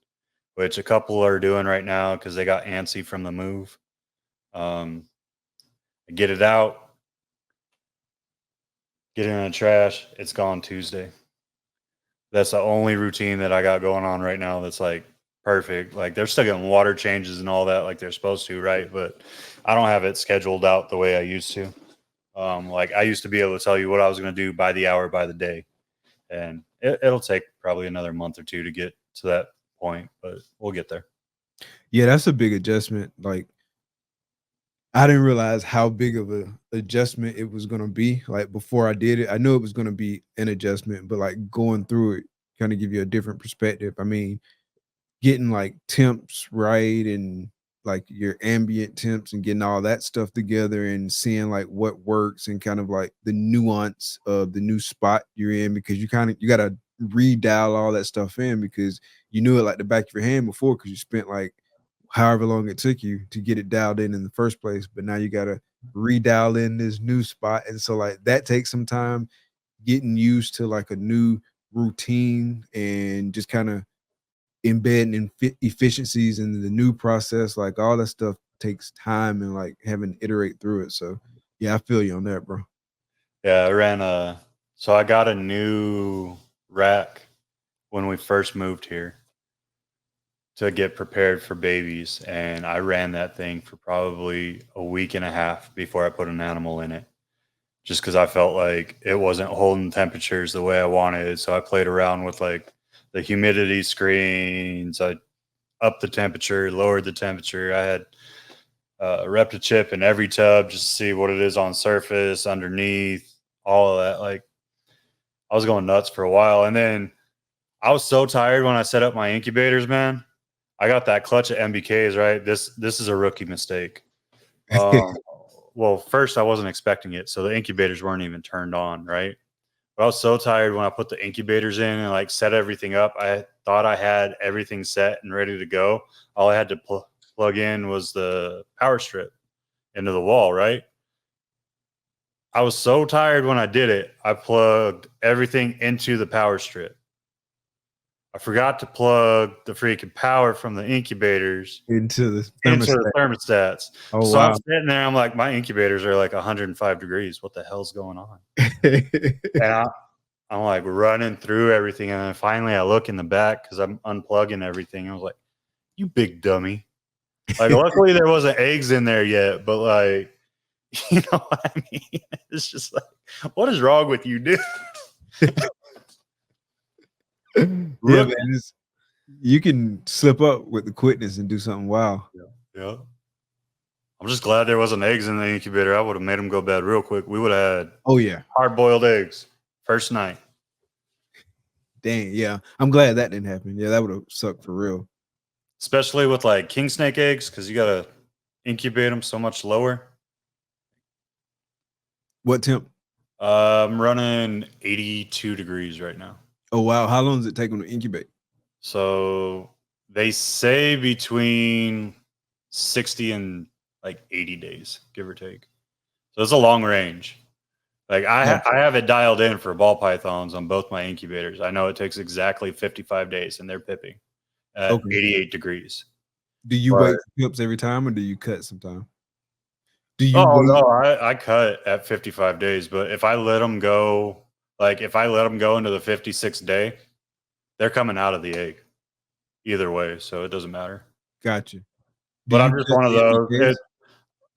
which a couple are doing right now because they got antsy from the move. Get it out, get it in the trash. It's gone Tuesday. That's the only routine that I got going on right now that's like perfect. Like they're still getting water changes and all that like they're supposed to, right? But I don't have it scheduled out the way I used to. Like I used to be able to tell you what I was going to do by the hour, by the day. And it'll take probably another month or two to get to that point, but we'll get there. Yeah, that's a big adjustment. Like, I didn't realize how big of a adjustment it was going to be. Like before I did it, I knew it was going to be an adjustment, but like going through it kind of give you a different perspective. I mean, getting like temps right and like your ambient temps and getting all that stuff together and seeing like what works and kind of like the nuance of the new spot you're in, because you got to redial all that stuff in because you knew it like the back of your hand before because you spent like however long it took you to get it dialed in the first place, but now you got to redial in this new spot. And so like that takes some time getting used to like a new routine and just kind of embedding efficiencies in the new process. Like all that stuff takes time and like having to iterate through it. So yeah, I feel you on that, bro. Yeah, so I got a new rack when we first moved here to get prepared for babies. And I ran that thing for probably a week and a half before I put an animal in it, just because I felt like it wasn't holding temperatures the way I wanted. So I played around with like the humidity screens. I upped the temperature, lowered the temperature. I had a ReptiChip in every tub just to see what it is on surface, underneath, all of that. Like I was going nuts for a while. And then I was so tired when I set up my incubators, man. I got that clutch of MBKs, right? This is a rookie mistake. Well, first I wasn't expecting it, so the incubators weren't even turned on, right? But I was so tired when I put the incubators in and like set everything up. I thought I had everything set and ready to go. All I had to plug in was the power strip into the wall, right? I was so tired when I did it. I plugged everything into the power strip. I forgot to plug the freaking power from the incubators into the thermostats. Oh, so wow. I'm sitting there. I'm like, my incubators are like 105 degrees. What the hell's going on? And I'm like running through everything. And then finally I look in the back because I'm unplugging everything. I was like, you big dummy. Like, luckily there wasn't eggs in there yet, but like, you know what I mean? It's just like, what is wrong with you, dude? Yeah, man, you can slip up with the quickness and do something wild. Yeah. I'm just glad there wasn't eggs in the incubator. I would have made them go bad real quick. We would have had hard-boiled eggs first night. Dang, yeah. I'm glad that didn't happen. Yeah, that would have sucked for real. Especially with like king snake eggs, because you got to incubate them so much lower. What temp? I'm running 82 degrees right now. Oh, wow. How long does it take them to incubate? So they say between 60 and like 80 days, give or take. So it's a long range. Like I have it dialed in for ball pythons on both my incubators. I know it takes exactly 55 days and they're pipping at 88 degrees. Do you wait for pips every time or do you cut sometime? Do you Oh wait? no, I cut at 55 days, but if I let them go, like if I let them go into the 56th day, they're coming out of the egg either way, so it doesn't matter. Gotcha. Do But you I'm just cut one of the those. MBKs?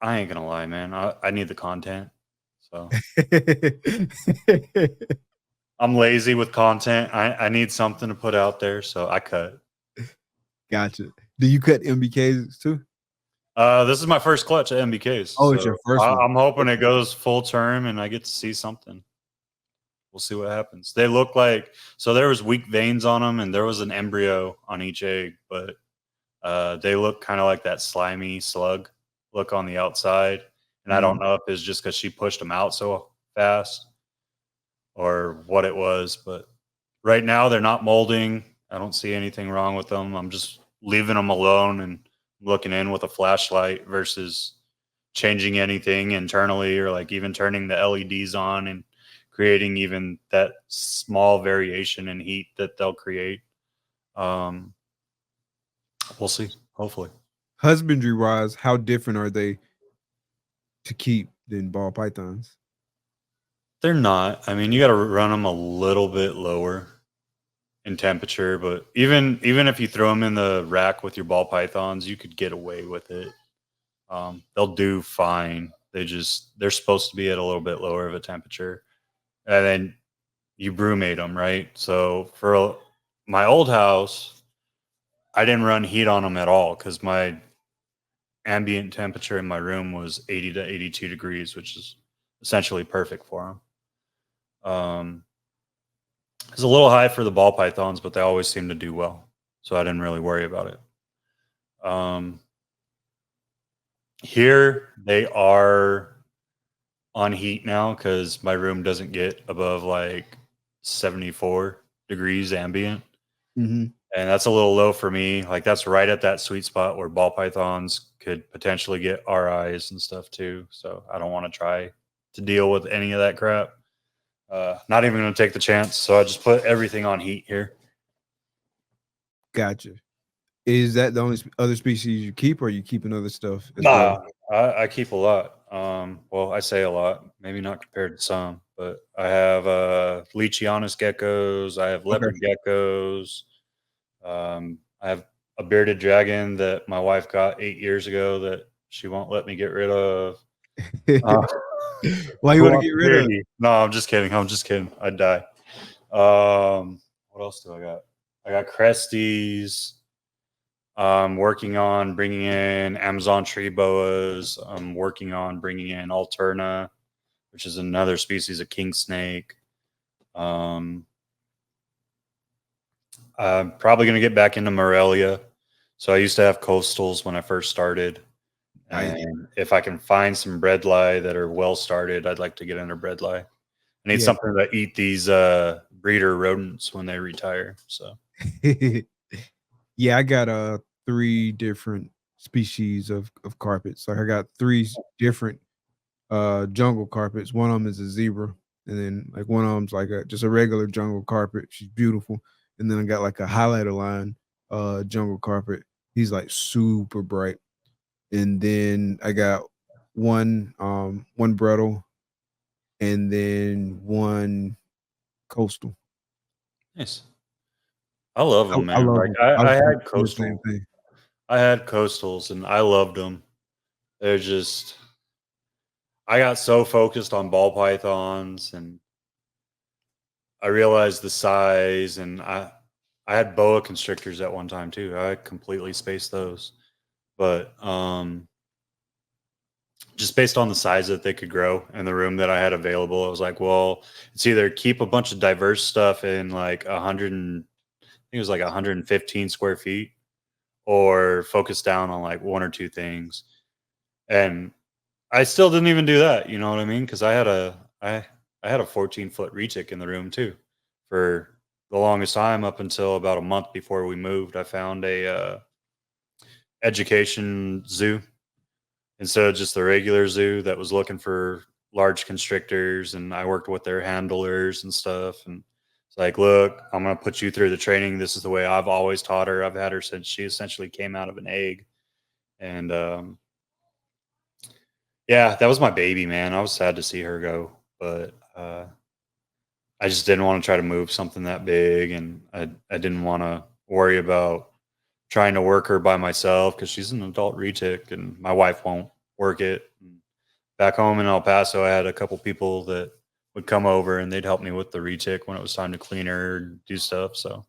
I ain't gonna lie, man. I need the content, so I'm lazy with content. I need something to put out there, so I cut. Gotcha. Do you cut MBKs too? This is my first clutch at MBKs. Oh, so it's your first one. I'm hoping it goes full term and I get to see something. We'll see what happens. They look like, so there was weak veins on them and there was an embryo on each egg, but they look kind of like that slimy slug look on the outside. And I don't know if it's just because she pushed them out so fast or what it was, but right now they're not molding. I don't see anything wrong with them. I'm just leaving them alone and looking in with a flashlight versus changing anything internally or like even turning the LEDs on and creating even that small variation in heat that they'll create. We'll see, hopefully. Husbandry wise, how different are they to keep than ball pythons? They're not. I mean, you got to run them a little bit lower in temperature, but even if you throw them in the rack with your ball pythons, you could get away with it. They'll do fine. They're supposed to be at a little bit lower of a temperature, and then you brumate them, right? So for my old house, I didn't run heat on them at all because my ambient temperature in my room was 80 to 82 degrees, which is essentially perfect for them. It's a little high for the ball pythons, but they always seem to do well, so I didn't really worry about it. Here they are on heat now because my room doesn't get above like 74 degrees ambient. Mm-hmm. And that's a little low for me. Like that's right at that sweet spot where ball pythons could potentially get RIs and stuff too. So I don't want to try to deal with any of that crap. Not even going to take the chance. So I just put everything on heat here. Gotcha. Is that the only other species you keep, or are you keeping other stuff as Nah, well? I keep a lot. Well, I say a lot, maybe not compared to some, but I have Leachianus geckos. I have leopard geckos. I have a bearded dragon that my wife got 8 years ago that she won't let me get rid of. Why you want to get rid of? No, I'm just kidding. I'd die. What else do I got? I got Cresties. I'm working on bringing in Amazon tree boas. I'm working on bringing in Alterna, which is another species of king snake. I'm probably going to get back into Morelia. So I used to have coastals when I first started. And if I can find some bredli that are well started, I'd like to get into bredli. I need something to eat these breeder rodents when they retire. So yeah, I got 3 different species of carpets. Like I got 3 different jungle carpets. One of them is a zebra, and then like one of them's like just a regular jungle carpet. She's beautiful. And then I got like a highlighter line jungle carpet. He's like super bright. And then I got one brettle and then one coastal. nice. I love them, man. I love Like them. I had the coastal. same thing. I had coastals and I loved them. They're just, I got so focused on ball pythons and I realized the size and I had boa constrictors at one time too. I completely spaced those. But just based on the size that they could grow and the room that I had available, I was like, well, it's either keep a bunch of diverse stuff in like 100 and I think it was like 115 square feet or focus down on like 1 or 2 things. And I still didn't even do that. You know what I mean? Because I had a 14-foot retic in the room too for the longest time up until about a month before we moved. I found a education zoo instead of just the regular zoo that was looking for large constrictors, and I worked with their handlers and stuff. And it's like, look, I'm going to put you through the training. This is the way I've always taught her. I've had her since she essentially came out of an egg. And Yeah, that was my baby, man. I was sad to see her go, but I just didn't want to try to move something that big, and I didn't want to worry about trying to work her by myself because she's an adult retic, and my wife won't work it. Back home in El Paso, I had a couple people that would come over and they'd help me with the retic when it was time to clean her and do stuff. So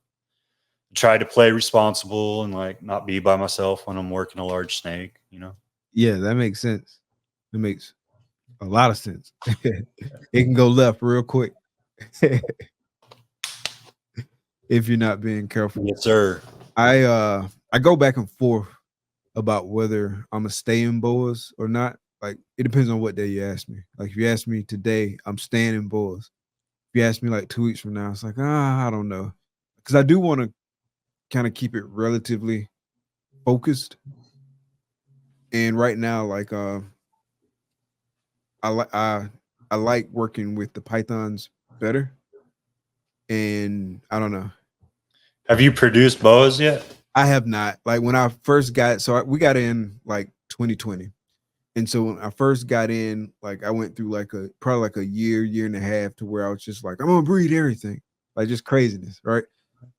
I tried to play responsible and like not be by myself when I'm working a large snake, you know? Yeah, that makes sense. It makes a lot of sense. It can go left real quick if you're not being careful. Yes, sir. I go back and forth about whether I'm gonna stay in boas or not. Like it depends on what day you ask me. Like if you ask me today, I'm staying in boas. If you ask me like 2 weeks from now, it's like I don't know, because I do want to kind of keep it relatively focused. And right now, like I like working with the pythons better. And I don't know. Have you produced boas yet? I have not. Like when I first got, we got in like 2020. And so when I first got in, like I went through like probably like a year and a half to where I was just like, I'm gonna breed everything, like just craziness, right?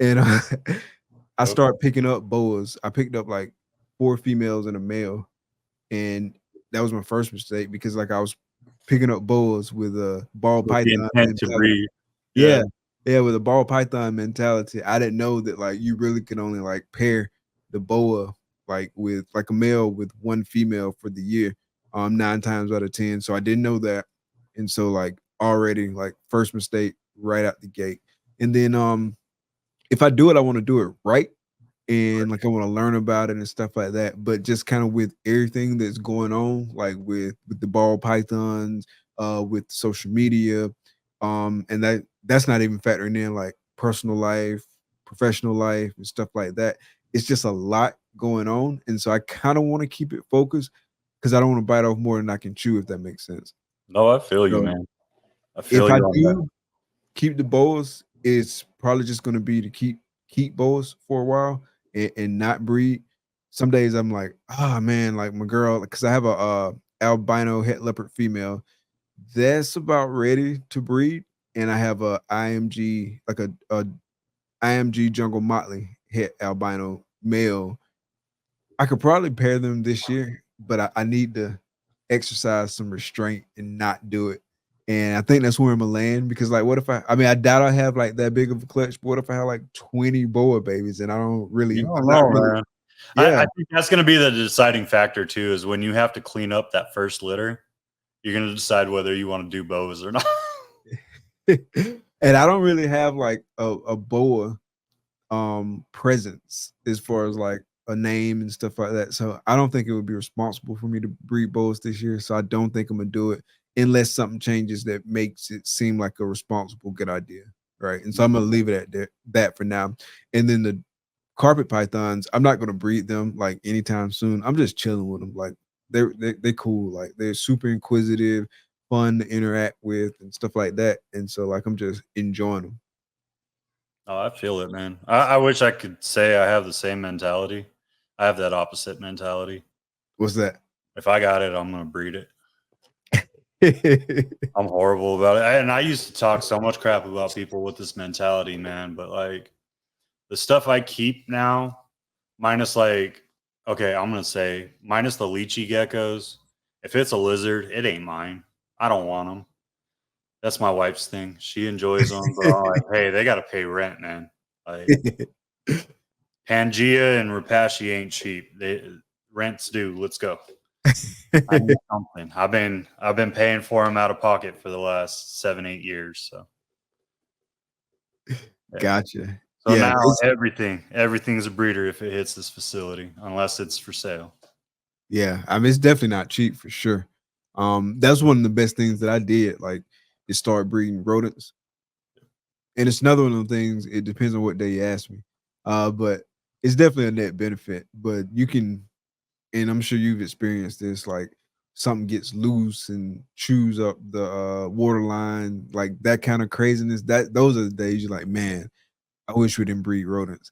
And I started picking up boas. I picked up like 4 females and a male, and that was my first mistake because like I was picking up boas with a ball With the python intent to breed. Yeah, with a ball python mentality. I didn't know that like you really could only like pair the boa like with like a male with 1 female for the year, 9 times out of 10. So I didn't know that, and so like already like first mistake right out the gate. And then if I do it, I want to do it right, and like I want to learn about it and stuff like that. But just kind of with everything that's going on, like with the ball pythons, with social media, and that's not even factoring in like personal life, professional life, and stuff like that. It's just a lot going on, and so I kind of want to keep it focused because I don't want to bite off more than I can chew, if that makes sense. No, I feel you, So man. I if feel I you on that. do keep the boas, it's probably just going to be to keep boas for a while and not breed. Some days I'm like, man, like my girl, because I have a albino het leopard female that's about ready to breed, and I have a IMG, like a IMG jungle motley het albino male. I could probably pair them this year, but I need to exercise some restraint and not do it. And I think that's where I'm gonna land, because like what if I mean I doubt I have like that big of a clutch, but what if I have like 20 boa babies and I don't really, You don't I'm not know, really, man. yeah. I think that's going to be the deciding factor too, is when you have to clean up that first litter, you're going to decide whether you want to do boas or not. And I don't really have like a boa presence as far as like a name and stuff like that. So I don't think it would be responsible for me to breed boas this year. So I don't think I'm gonna do it unless something changes that makes it seem like a responsible, good idea. Right. And so I'm gonna leave it at that for now. And then the carpet pythons, I'm not gonna breed them like anytime soon. I'm just chilling with them. Like they're cool. Like they're super inquisitive, fun to interact with and stuff like that. And so like I'm just enjoying them. Oh, I feel it, man. I wish I could say I have the same mentality. I have that opposite mentality. What's that? If I got it, I'm going to breed it. I'm horrible about it. And I used to talk so much crap about people with this mentality, man. But like the stuff I keep now, minus like, okay, I'm going to say minus the lychee geckos. If it's a lizard, it ain't mine. I don't want them. That's my wife's thing. She enjoys them, but I'm like, hey, they got to pay rent, man. Like Pangea and Rapashi ain't cheap. Rent's due. Let's go. I need something. I've been paying for them out of pocket for the last 7-8 years. So yeah. Gotcha. So yeah, now everything's a breeder if it hits this facility, unless it's for sale. Yeah, I mean it's definitely not cheap for sure. That's one of the best things that I did, like, is start breeding rodents. And it's another one of the things, it depends on what day you ask me. But it's definitely a net benefit. But you can, and I'm sure you've experienced this, like something gets loose and chews up the water line, like that kind of craziness. Those are the days you're like, man, I wish we didn't breed rodents.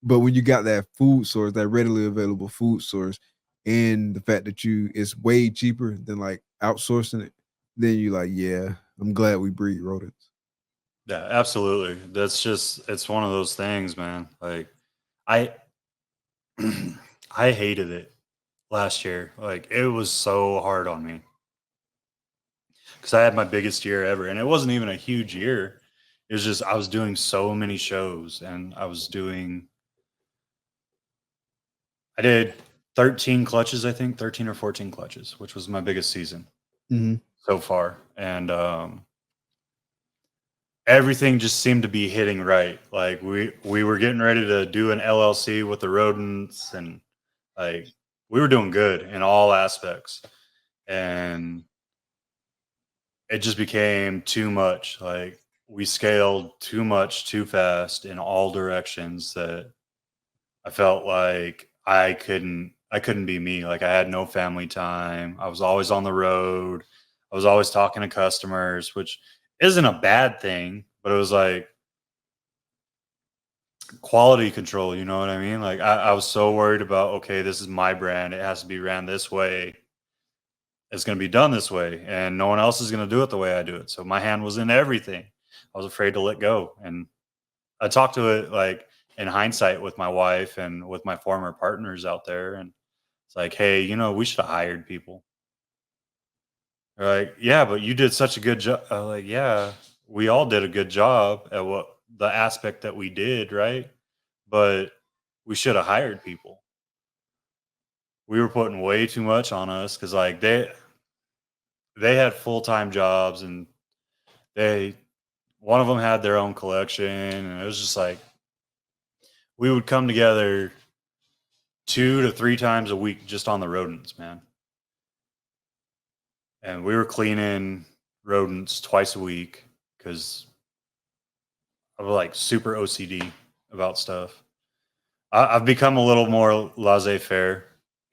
But when you got that food source, that readily available food source, and the fact that it's way cheaper than like outsourcing it, then you like, yeah, I'm glad we breed rodents. Yeah, absolutely. That's just it's one of those things, man. Like I I hated it last year. Like it was so hard on me because I had my biggest year ever, and it wasn't even a huge year. It was just I was doing so many shows, and I did 13 clutches, I think 13 or 14 clutches, which was my biggest season so far, and everything just seemed to be hitting right. Like we were getting ready to do an LLC with the rodents, and like we were doing good in all aspects, and it just became too much. Like we scaled too much too fast in all directions that I felt like I couldn't be me. Like I had no family time. I was always on the road. I was always talking to customers, which isn't a bad thing, but it was like quality control, you know what I mean? Like I was so worried about, okay, this is my brand. It has to be ran this way. It's going to be done this way, and no one else is going to do it the way I do it. So my hand was in everything. I was afraid to let go. And I talked to it like in hindsight with my wife and with my former partners out there. And it's like, hey, we should have hired people. They're like, yeah, but you did such a good job. Like, yeah, we all did a good job at what the aspect that we did, right? But we should have hired people. We were putting way too much on us because like they had full-time jobs, and one of them had their own collection, and it was just like we would come together 2 to 3 times a week just on the rodents, man. And we were cleaning rodents twice a week because I was like super OCD about stuff. I've become a little more laissez-faire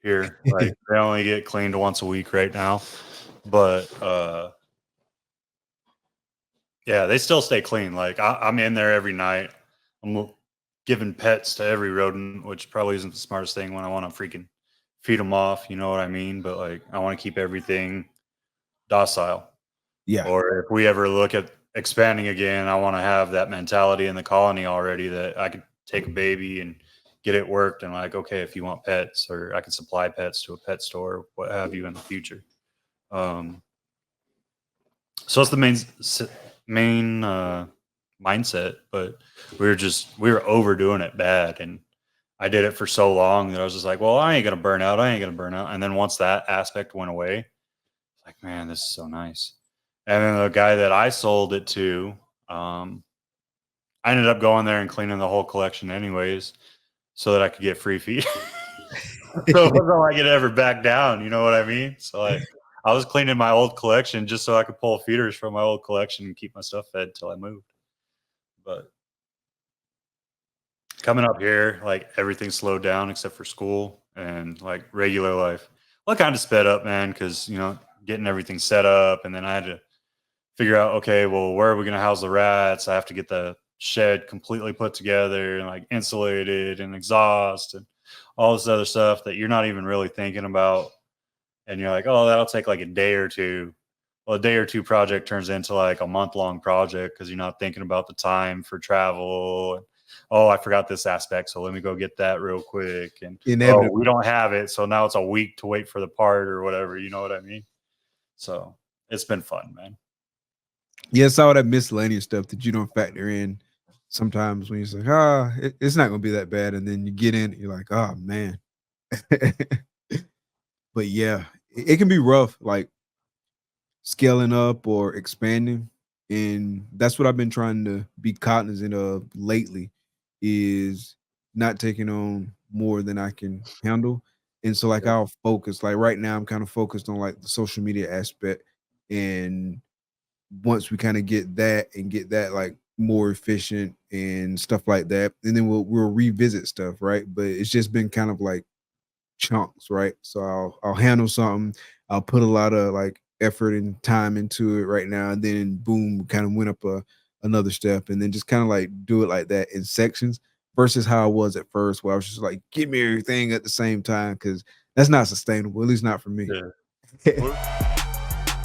here. Like they only get cleaned once a week right now, but yeah, they still stay clean. Like I'm in there every night. I'm giving pets to every rodent, which probably isn't the smartest thing when I want to freaking feed them off. You know what I mean? But like I want to keep everything docile. Yeah. Or if we ever look at expanding again, I want to have that mentality in the colony already that I could take a baby and get it worked, and like, okay, if you want pets, or I can supply pets to a pet store, what have you in the future. So it's the main mindset, but we were overdoing it bad, and I did it for so long that I was just like, well, I ain't gonna burn out. And then once that aspect went away, like, man, this is so nice. And then the guy that I sold it to, I ended up going there and cleaning the whole collection anyways, so that I could get free feed. So it wasn't like it ever back down, you know what I mean? So like I was cleaning my old collection just so I could pull feeders from my old collection and keep my stuff fed till I moved. But coming up here, like everything slowed down except for school and like regular life. Well, it kind of sped up, man, because getting everything set up, and then I had to figure out, okay, well, where are we going to house the rats? I have to get the shed completely put together and like insulated and exhaust and all this other stuff that you're not even really thinking about. And you're like, oh, that'll take like a day or two. Well, a day or two project turns into like a month-long project because you're not thinking about the time for travel. And, oh, I forgot this aspect, so let me go get that real quick. And oh, we don't have it, so now it's a week to wait for the part or whatever. You know what I mean? So it's been fun, man. Yeah, it's all that miscellaneous stuff that you don't factor in sometimes when you're like, it's not going to be that bad. And then you get in, you're like, oh, man. But yeah, it can be rough, like scaling up or expanding. And that's what I've been trying to be cognizant of lately, is not taking on more than I can handle. And so like I'll focus, like right now I'm kind of focused on like the social media aspect. And once we kind of get that like more efficient and stuff like that, and then we'll revisit stuff, right? But it's just been kind of like chunks, right? So I'll handle something, I'll put a lot of like effort and time into it right now, and then boom, kind of went up another step, and then just kind of like do it like that in sections versus how I was at first, where I was just like, give me everything at the same time, because That's not sustainable, at least not for me. Yeah.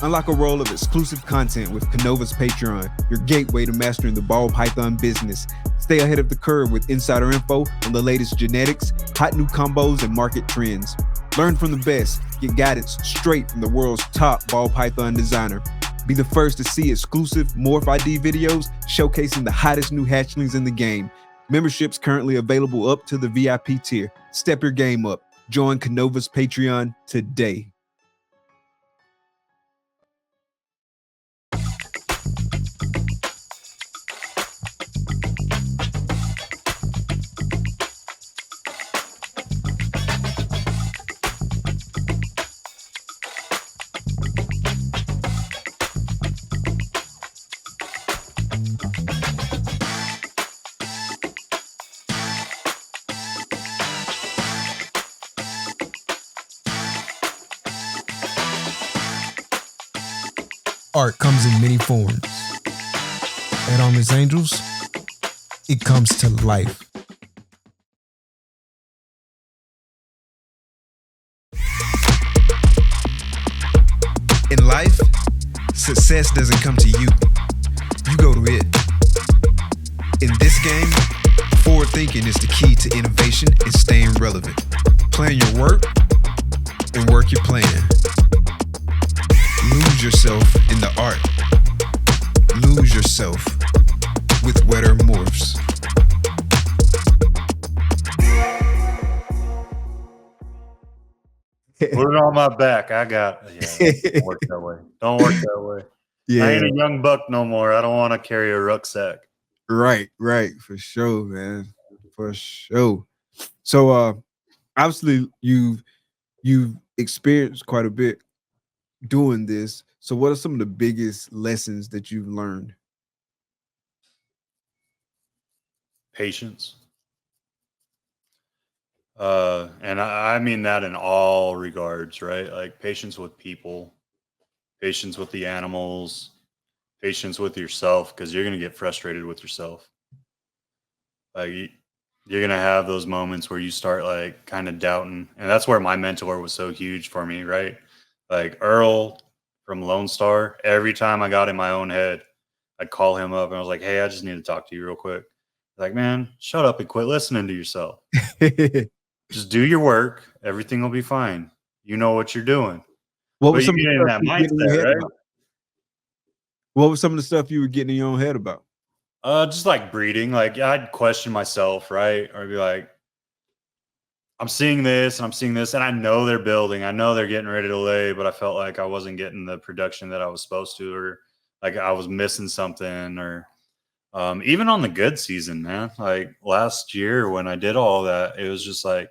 Unlock a roll of exclusive content with KINOVA's Patreon, your gateway to mastering the ball python business. Stay ahead of the curve with insider info on the latest genetics, hot new combos, and market trends. Learn from the best. Get guidance straight from the world's top ball python designer. Be the first to see exclusive Morph ID videos showcasing the hottest new hatchlings in the game. Memberships currently available up to the VIP tier. Step your game up. Join KINOVA's Patreon today. Art comes in many forms. At Armless Angels, it comes to life. In life, success doesn't come to you. You go to it. In this game, forward thinking is the key to innovation and staying relevant. Plan your work and work your plan. Lose yourself in the art. Lose yourself with wetter morphs. Put it on my back. I got don't work that way. Don't work that way. Yeah. I ain't a young buck no more. I don't want to carry a rucksack. Right, for sure, man. For sure. So obviously you've experienced quite a bit doing this. So what are some of the biggest lessons that you've learned? Patience. And I mean that in all regards, right? Like patience with people, patience with the animals, patience with yourself, because you're going to get frustrated with yourself. Like you're going to have those moments where you start like kind of doubting. And that's where my mentor was so huge for me, right? Like Earl from Lone Star, every time I got in my own head, I'd call him up and I was like, hey, I just need to talk to you real quick. Like, man, shut up and quit listening to yourself. Just do your work. Everything will be fine. You know what you're doing. What But was you some get in that mindset, right? What was some of the stuff you were getting in your own head about? Just like breeding. Like I'd question myself, right? Or be like, I'm seeing this and I'm seeing this, and I know they're building. I know they're getting ready to lay, but I felt like I wasn't getting the production that I was supposed to, or like I was missing something, or even on the good season, man. Like last year when I did all that, it was just like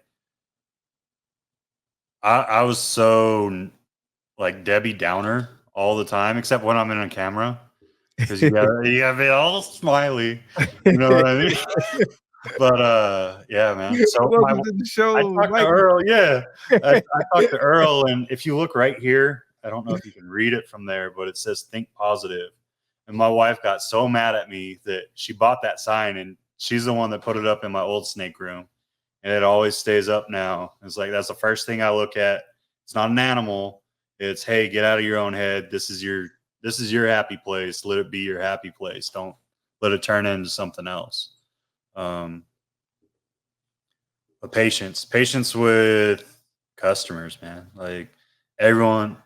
I was so like Debbie Downer all the time, except when I'm in a camera, because you gotta be all smiley. You know what I mean? But yeah, man. So Welcome to the show. I talked to Earl. Yeah, I talked to Earl, and if you look right here, I don't know if you can read it from there, but it says "Think Positive." And my wife got so mad at me that she bought that sign, and she's the one that put it up in my old snake room, and it always stays up now. It's like that's the first thing I look at. It's not an animal. It's, hey, get out of your own head. This is your happy place. Let it be your happy place. Don't let it turn into something else. But patience with customers, man. Like everyone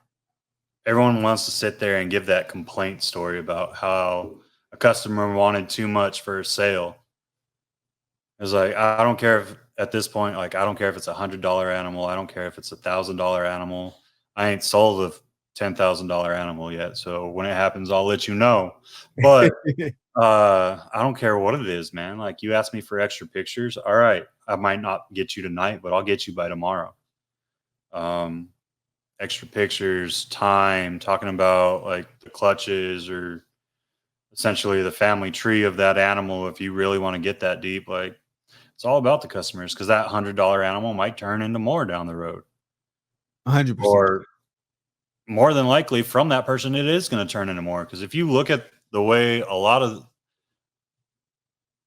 wants to sit there and give that complaint story about how a customer wanted too much for a sale. It's like, I don't care if at this point, like, I don't care if it's $100 animal. I don't care if it's $1,000 animal. I ain't sold a $10,000 animal yet. So when it happens, I'll let you know. But I don't care what it is, man. Like you asked me for extra pictures. All right. I might not get you tonight, but I'll get you by tomorrow. Extra pictures, time, talking about like the clutches or essentially the family tree of that animal. If you really want to get that deep, like it's all about the customers, because that $100 animal might turn into more down the road. 100%. Or more than likely from that person, it is going to turn into more. Because if you look at the way a lot of,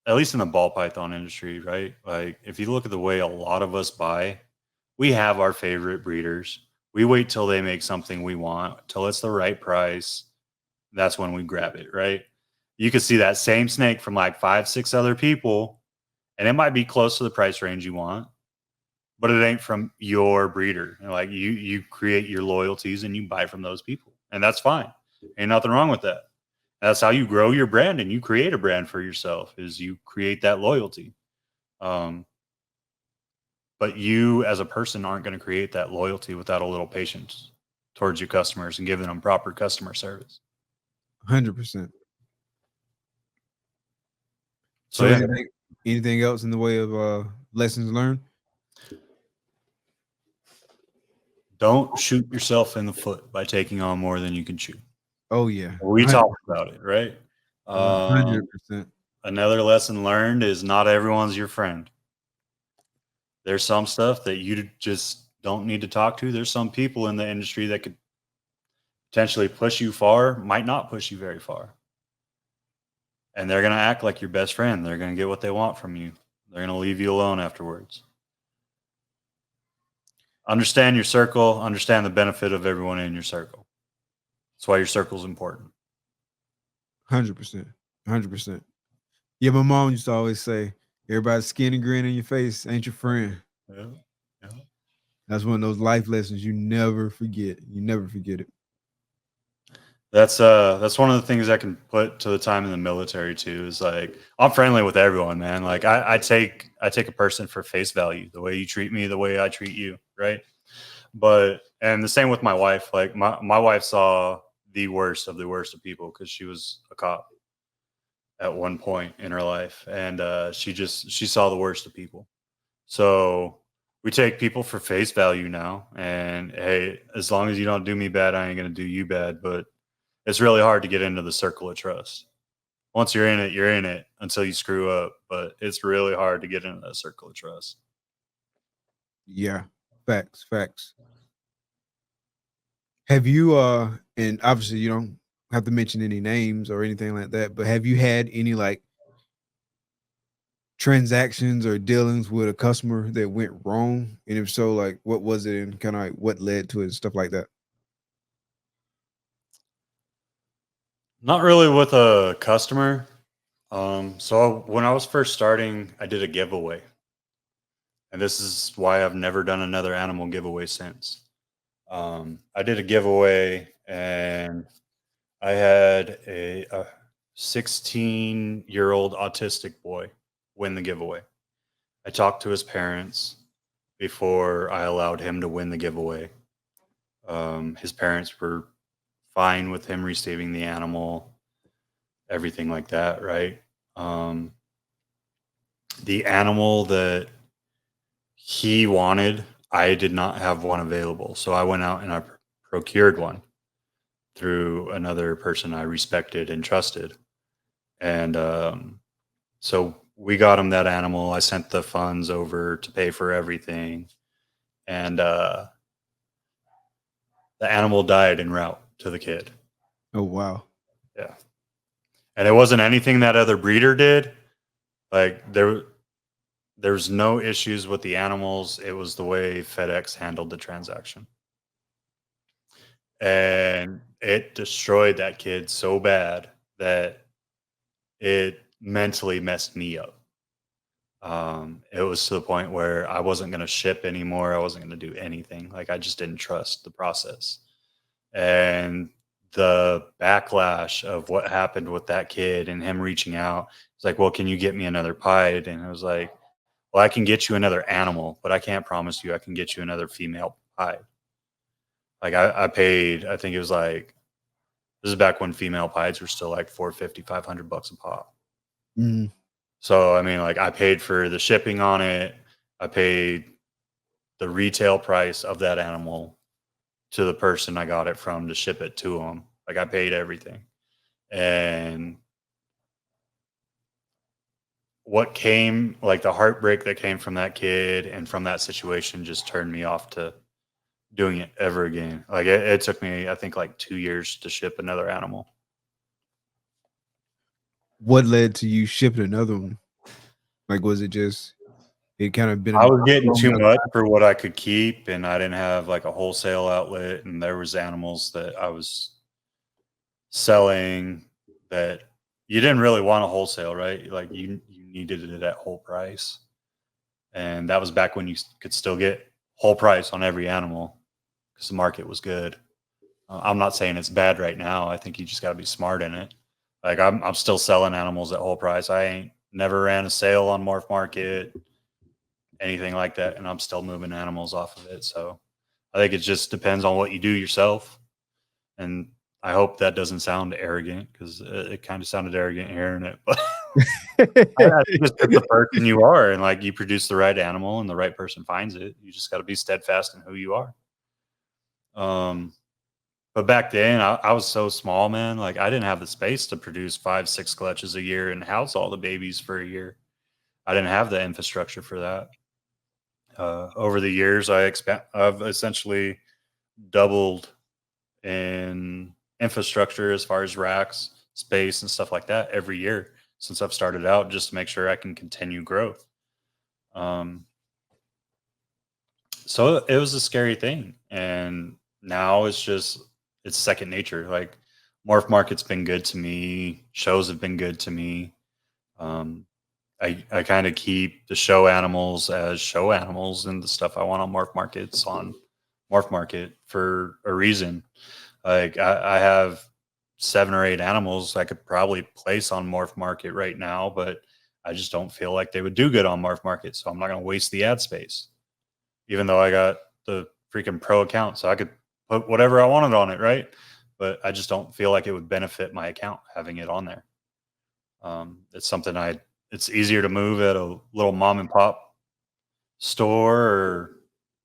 at least in the ball python industry, right? Like if you look at the way a lot of us buy, We have our favorite breeders. We wait till they make something we want, till it's the right price. That's when we grab it, right? You could see that same snake from like 5, 6 other people, and it might be close to the price range you want, but it ain't from your breeder. Like you create your loyalties and you buy from those people, and that's fine. Ain't nothing wrong with that. That's how you grow your brand and you create a brand for yourself, is you create that loyalty. But you as a person aren't going to create that loyalty without a little patience towards your customers and giving them proper customer service. 100%. So So yeah, anything else in the way of lessons learned? don't shoot yourself in the foot by taking on more than you can chew. Oh yeah. We talked about it, right? 100%. Another lesson learned is not everyone's your friend. There's some stuff that you just don't need to talk to. There's some people in the industry that could potentially push you far, might not push you very far. And they're going to act like your best friend. They're going to get what they want from you. They're going to leave you alone afterwards. Understand your circle. Understand the benefit of everyone in your circle. That's why your circle is important. 100%. 100%. Yeah, my mom used to always say, everybody's skin and grin in your face ain't your friend. Yeah. Yeah. That's one of those life lessons you never forget. You never forget it. That's one of the things I can put to the time in the military too, is like, I'm friendly with everyone, man. Like I take a person for face value. The way you treat me, the way I treat you, right? But and the same with my wife. Like my wife saw the worst of people because she was a cop at one point in her life, and she saw the worst of people. So we take people for face value now, and hey, as long as you don't do me bad, I ain't gonna do you bad. But it's really hard to get into the circle of trust. Once you're in it until you screw up, but it's really hard to get into that circle of trust. Yeah. Facts. Have you and obviously you don't have to mention any names or anything like that, but have you had any like transactions or dealings with a customer that went wrong? And if so, like what was it and kind of like what led to it and stuff like that? Not really with a customer. So when I was first starting, I did a giveaway. And this is why I've never done another animal giveaway since. I did a giveaway and I had a 16-year-old autistic boy win the giveaway. I talked to his parents before I allowed him to win the giveaway. His parents were fine with him receiving the animal, everything like that, right? The animal that he wanted, I did not have one available. So I went out and I procured one through another person I respected and trusted. And so we got him that animal. I sent the funds over to pay for everything. And the animal died en route to the kid. Oh wow. Yeah. And it wasn't anything that other breeder did. Like there's no issues with the animals. It was the way FedEx handled the transaction. And it destroyed that kid so bad that it mentally messed me up. It was to the point where I wasn't going to ship anymore. I wasn't going to do anything. Like I just didn't trust the process. And the backlash of what happened with that kid and him reaching out, it's like, well, can you get me another pied? And I was like, well, I can get you another animal, but I can't promise you I can get you another female pied. Like I paid, I think it was like, this is back when female pieds were still like $450, $500 a pop. Mm-hmm. So, I mean, like I paid for the shipping on it. I paid the retail price of that animal to the person I got it from to ship it to them. Like I paid everything. And what came, like the heartbreak that came from that kid and from that situation just turned me off to doing it ever again. Like it took me, I think, like 2 years to ship another animal. What led to you shipping another one? Like, was it just it kind of been. I was getting too much for what I could keep, and I didn't have like a wholesale outlet, and there was animals that I was selling that you didn't really want a wholesale, right? Like you needed it at whole price. And that was back when you could still get whole price on every animal because the market was good. I'm not saying it's bad right now. I think you just got to be smart in it. Like I'm still selling animals at whole price. I ain't never ran a sale on Morph Market, anything like that, and I'm still moving animals off of it. So I think it just depends on what you do yourself. And I hope that doesn't sound arrogant because it kind of sounded arrogant hearing it, but I think it's just the person you are, and like you produce the right animal and the right person finds it. You just got to be steadfast in who you are. But back then I was so small, man. Like I didn't have the space to produce 5-6 clutches a year and house all the babies for a year. I didn't have the infrastructure for that. Over the years, I've essentially doubled in infrastructure as far as racks, space, and stuff like that every year since I've started out, just to make sure I can continue growth. So it was a scary thing, and now it's second nature. Like Morph Market's been good to me, shows have been good to me. I kind of keep the show animals as show animals, and the stuff I want on Morph Markets on Morph Market for a reason. Like I have 7 or 8 animals I could probably place on Morph Market right now, but I just don't feel like they would do good on Morph Market. So I'm not going to waste the ad space, even though I got the freaking pro account. So I could put whatever I wanted on it, right? But I just don't feel like it would benefit my account having it on there. It's something it's easier to move at a little mom and pop store or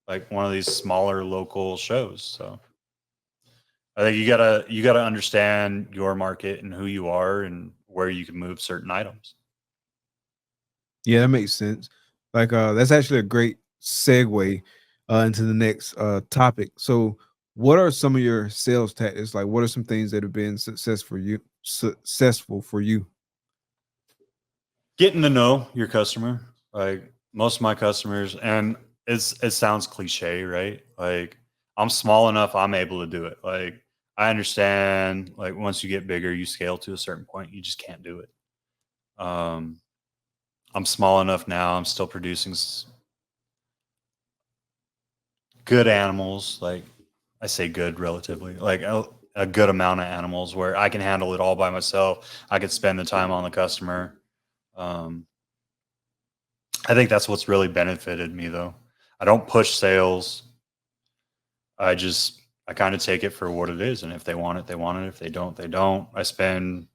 like one of these smaller local shows. So I think you gotta understand your market and who you are and where you can move certain items. Yeah, that makes sense. Like that's actually a great segue into the next topic. So what are some of your sales tactics? Like what are some things that have been successful for you? Getting to know your customer. Like most of my customers, and it sounds cliche, right? Like I'm small enough, I'm able to do it. Like I understand, like once you get bigger, you scale to a certain point, you just can't do it. I'm small enough now, I'm still producing good animals. Like I say good relatively, like a good amount of animals where I can handle it all by myself. I could spend the time on the customer. I think that's what's really benefited me, though. I don't push sales. I kind of take it for what it is. And if they want it, they want it. If they don't, they don't. I spend,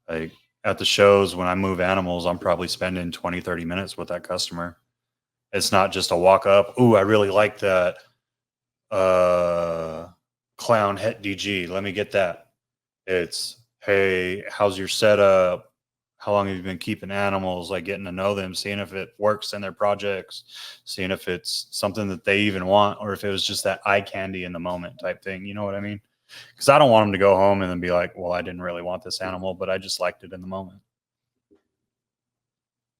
like, at the shows when I move animals, I'm probably spending 20, 30 minutes with that customer. It's not just a walk up. Ooh, I really like that clown het DG. Let me get that. It's, hey, how's your setup? How long have you been keeping animals? Like getting to know them, seeing if it works in their projects, seeing if it's something that they even want, or if it was just that eye candy in the moment type thing. You know what I mean? Because I don't want them to go home and then be like, well, I didn't really want this animal, but I just liked it in the moment.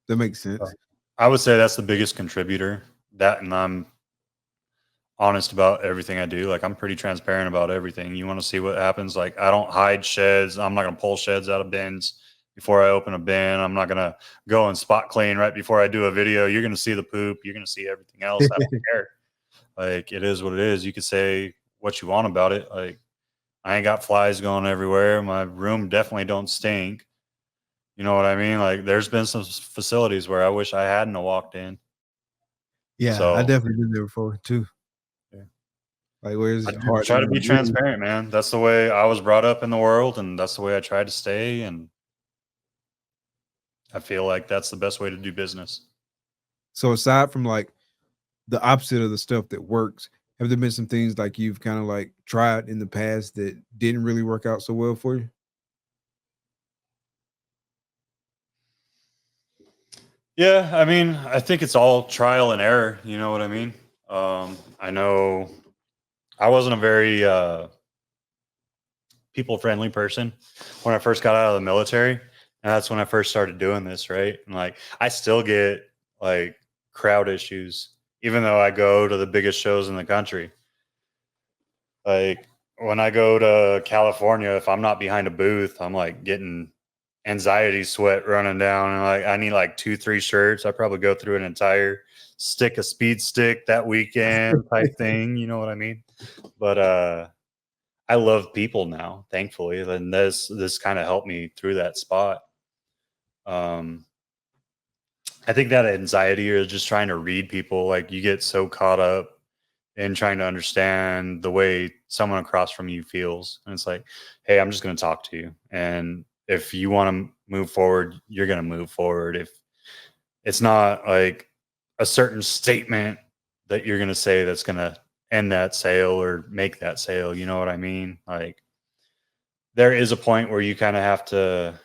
That makes sense. So I would say that's the biggest contributor. That, and I'm honest about everything I do. Like I'm pretty transparent about everything. You want to see what happens? Like I don't hide sheds. I'm not going to pull sheds out of bins before I open a bin. I'm not going to go and spot clean right before I do a video. You're going to see the poop. You're going to see everything else. I don't care. Like it is what it is. You can say what you want about it. Like I ain't got flies going everywhere. My room definitely don't stink. You know what I mean? Like there's been some facilities where I wish I hadn't have walked in. Yeah, So, I definitely been there before too. Yeah. Like where's I try to be transparent, man. That's the way I was brought up in the world, and that's the way I try to stay. And I feel like that's the best way to do business. So aside from like the opposite of the stuff that works, have there been some things like you've kind of like tried in the past that didn't really work out so well for you? Yeah, I mean, I think it's all trial and error. You know what I mean? I know I wasn't a very people-friendly person when I first got out of the military, and that's when I first started doing this, right? And like, I still get like crowd issues, even though I go to the biggest shows in the country. Like when I go to California, if I'm not behind a booth, I'm like getting anxiety sweat running down, and like I need like 2-3 shirts. I probably go through an entire stick of speed stick that weekend type thing. You know what I mean? But I love people now, thankfully, and this kind of helped me through that spot. I think that anxiety or just trying to read people, like you get so caught up in trying to understand the way someone across from you feels. And it's like, hey, I'm just going to talk to you. And if you want to move forward, you're going to move forward. If it's not like a certain statement that you're going to say that's going to end that sale or make that sale, you know what I mean? Like there is a point where you kind of have to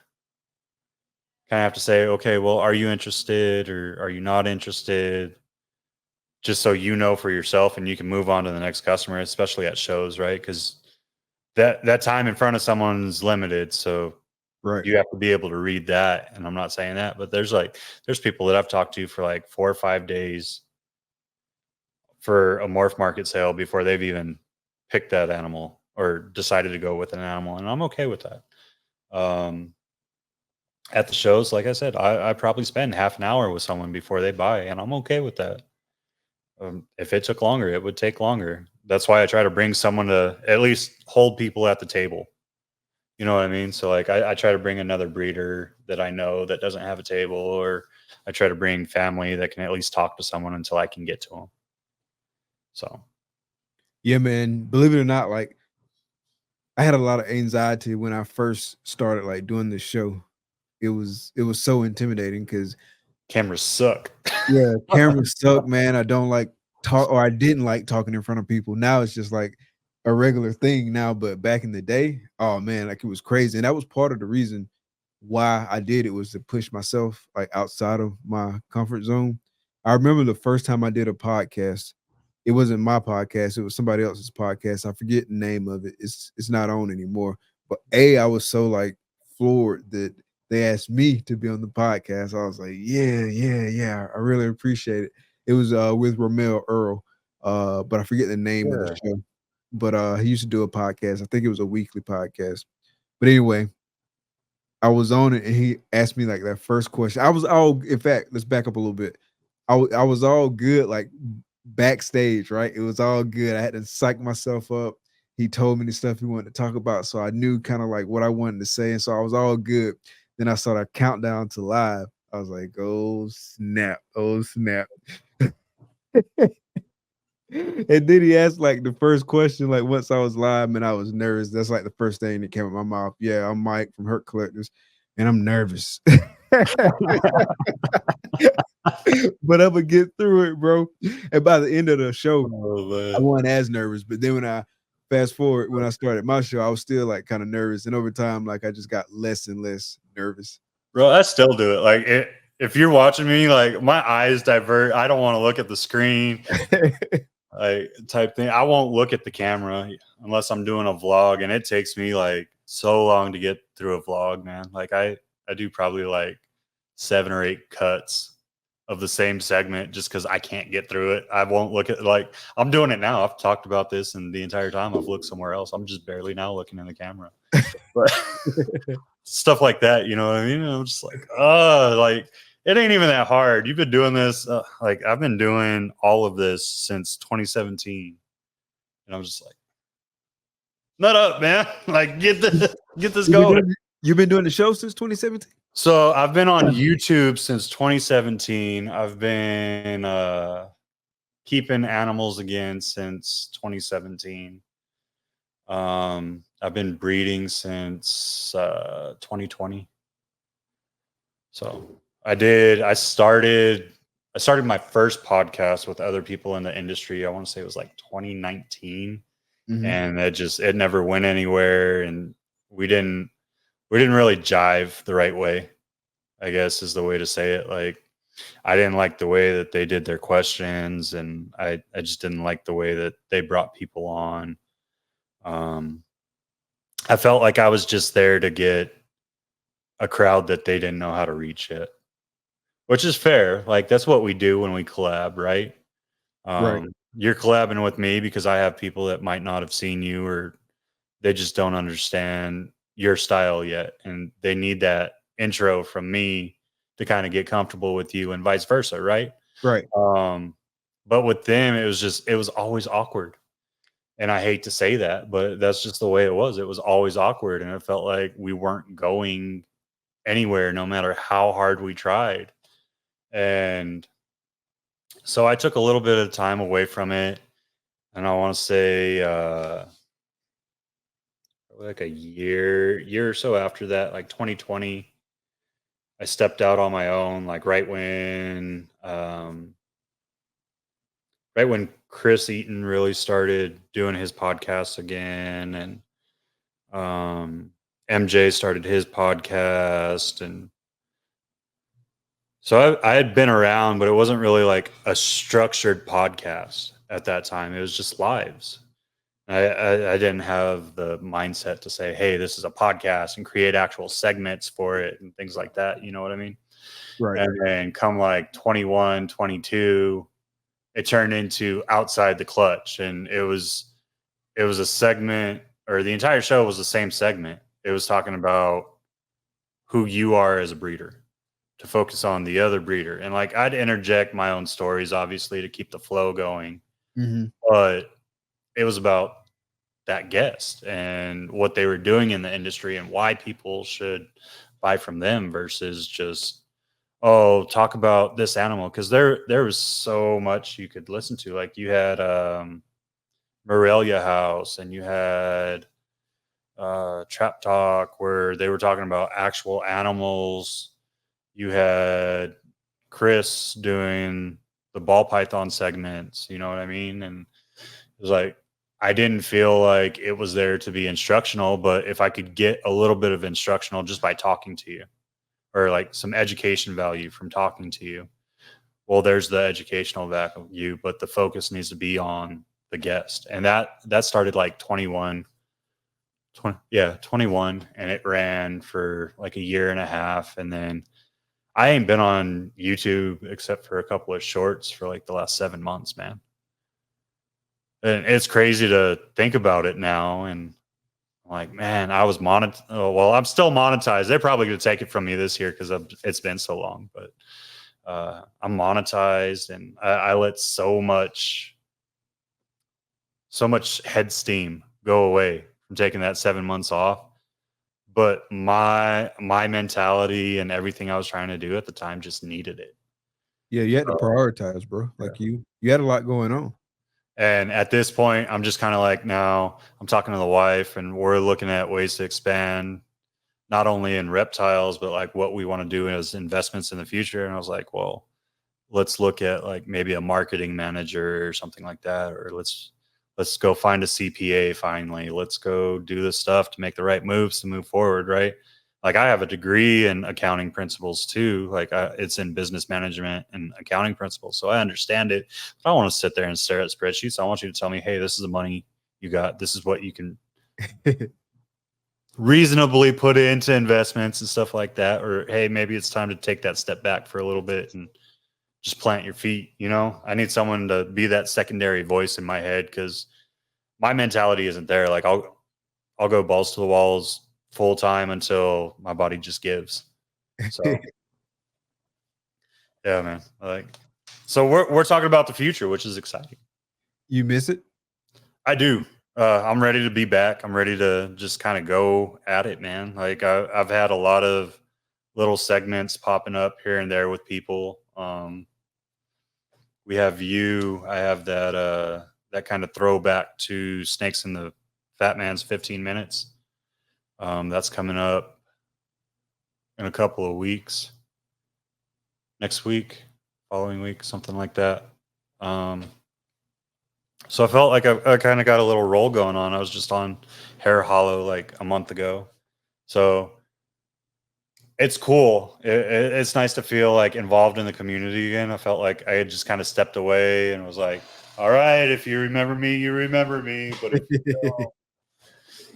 say, okay, well, are you interested or are you not interested? Just so you know for yourself and you can move on to the next customer, especially at shows, right? Because that time in front of someone's limited. So Right. you have to be able to read that. And I'm not saying that, but there's people that I've talked to for like 4 or 5 days for a morph market sale before they've even picked that animal or decided to go with an animal. And I'm okay with that. At the shows, like I said, I probably spend half an hour with someone before they buy, and I'm okay with that. If it took longer, it would take longer. That's why I try to bring someone to at least hold people at the table. You know what I mean? So like I try to bring another breeder that I know that doesn't have a table, or I try to bring family that can at least talk to someone until I can get to them. So. Yeah, man. Believe it or not, like I had a lot of anxiety when I first started like doing this show. It was so intimidating because cameras suck. Yeah, cameras suck, man. I don't like talk, or I didn't like talking in front of people. Now it's just like a regular thing now, but back in the day, oh man, like it was crazy. And that was part of the reason why I did it, was to push myself like outside of my comfort zone. I remember the first time I did a podcast, it wasn't my podcast, it was somebody else's podcast. I forget the name of it. It's not on anymore. But I was so like floored that they asked me to be on the podcast. I was like, yeah. I really appreciate it. It was with Romel Earl, but I forget the name of the show. But he used to do a podcast. I think it was a weekly podcast. But anyway, I was on it and he asked me like that first question. In fact, let's back up a little bit. I was all good, like backstage, right? It was all good. I had to psych myself up. He told me the stuff he wanted to talk about, so I knew kind of like what I wanted to say, and so I was all good. Then I saw that countdown to live. I was like, oh snap. And then he asked like the first question, like once I was live, man, I was nervous. That's like the first thing that came out of my mouth. Yeah, I'm Mike from Herp Collectors, and I'm nervous. But I'm gonna get through it, bro. And by the end of the show, I wasn't as nervous. But then when I fast forward, when I started my show, I was still like kind of nervous. And over time, like I just got less and less nervous. Bro, I still do it. Like if you're watching me, like my eyes divert. I don't want to look at the screen. Like type thing. I won't look at the camera unless I'm doing a vlog, and it takes me like so long to get through a vlog, man. Like I do probably like 7 or 8 cuts of the same segment just because I can't get through it. I won't look at, like, I'm doing it now. I've talked about this, and the entire time I've looked somewhere else. I'm just barely now looking in the camera. But stuff like that, you know what I mean? I'm just like, like it ain't even that hard. You've been doing this, like I've been doing all of this since 2017, and I'm just like, nut up, man. Like get this going. You've been doing the show since 2017? So I've been on YouTube since 2017. I've been keeping animals again since 2017. I've been breeding since 2020. So I started my first podcast with other people in the industry. I want to say it was like 2019. Mm-hmm. And it never went anywhere, and we didn't really jive the right way, I guess is the way to say it. Like I didn't like the way that they did their questions, and I just didn't like the way that they brought people on. I felt like I was just there to get a crowd that they didn't know how to reach yet. which is fair. Like that's what we do when we collab, right? Right. You're collabing with me because I have people that might not have seen you, or they just don't understand your style yet, and they need that intro from me to kind of get comfortable with you, and vice versa, right? Right. But with them, it was always awkward. And I hate to say that, but that's just the way it was. It was always awkward. And it felt like we weren't going anywhere, no matter how hard we tried. And so I took a little bit of time away from it. And I want to say, like a year or so after that, like 2020, I stepped out on my own, like right when Chris Eaton really started doing his podcast again, and MJ started his podcast, and so I had been around, but it wasn't really like a structured podcast at that time. It was just lives. I didn't have the mindset to say, hey, this is a podcast and create actual segments for it and things like that. You know what I mean? Right. And then come like 21, 22, it turned into Outside the Clutch. And it was a segment, or the entire show was the same segment. It was talking about who you are as a breeder, to focus on the other breeder. And like I'd interject my own stories, obviously, to keep the flow going. Mm-hmm. But it was about that guest and what they were doing in the industry and why people should buy from them versus just, oh, talk about this animal. Because there was so much you could listen to. Like you had Morelia House, and you had Trap Talk, where they were talking about actual animals. You had Chris doing the ball python segments, you know what I mean? And it was like, I didn't feel like it was there to be instructional, but if I could get a little bit of instructional just by talking to you, or like some education value from talking to you, well, there's the educational value, but the focus needs to be on the guest. And that started like 21, and it ran for like a year and a half. And then I ain't been on YouTube except for a couple of shorts for like the last 7 months, man. And it's crazy to think about it now. And I'm like, man, I was monetized. Oh, well, I'm still monetized. They're probably going to take it from me this year because it's been so long. But I'm monetized, and I let so much head steam go away from taking that 7 months off. But my mentality and everything I was trying to do at the time just needed it. Yeah, you had to prioritize, bro. Like you had a lot going on. And at this point, I'm just kind of like, now I'm talking to the wife, and we're looking at ways to expand, not only in reptiles, but like what we want to do as investments in the future. And I was like, well, let's look at like maybe a marketing manager or something like that, or let's go find a CPA finally. Let's go do this stuff to make the right moves to move forward, right? Like I have a degree in accounting principles too. Like it's in business management and accounting principles. So I understand it. But I don't want to sit there and stare at spreadsheets. I want you to tell me, hey, this is the money you got. This is what you can reasonably put into investments and stuff like that. Or, hey, maybe it's time to take that step back for a little bit and just plant your feet. You know, I need someone to be that secondary voice in my head, because my mentality isn't there. Like I'll go balls to the walls full time until my body just gives. So yeah, man. Like, so we're talking about the future, which is exciting. You miss it? I do. I'm ready to be back. I'm ready to just kind of go at it, man. Like I've had a lot of little segments popping up here and there with people. We have I have that kind of throwback to Snakes in the Fat Man's 15 Minutes. That's coming up in a couple of weeks. Next week, following week, something like that. So I felt like I kind of got a little roll going on. I was just on Hair Hollow like a month ago. So it's cool. It's nice to feel like involved in the community again. I felt like I had just kind of stepped away and was like, all right, if you remember me, you remember me. But if you don't.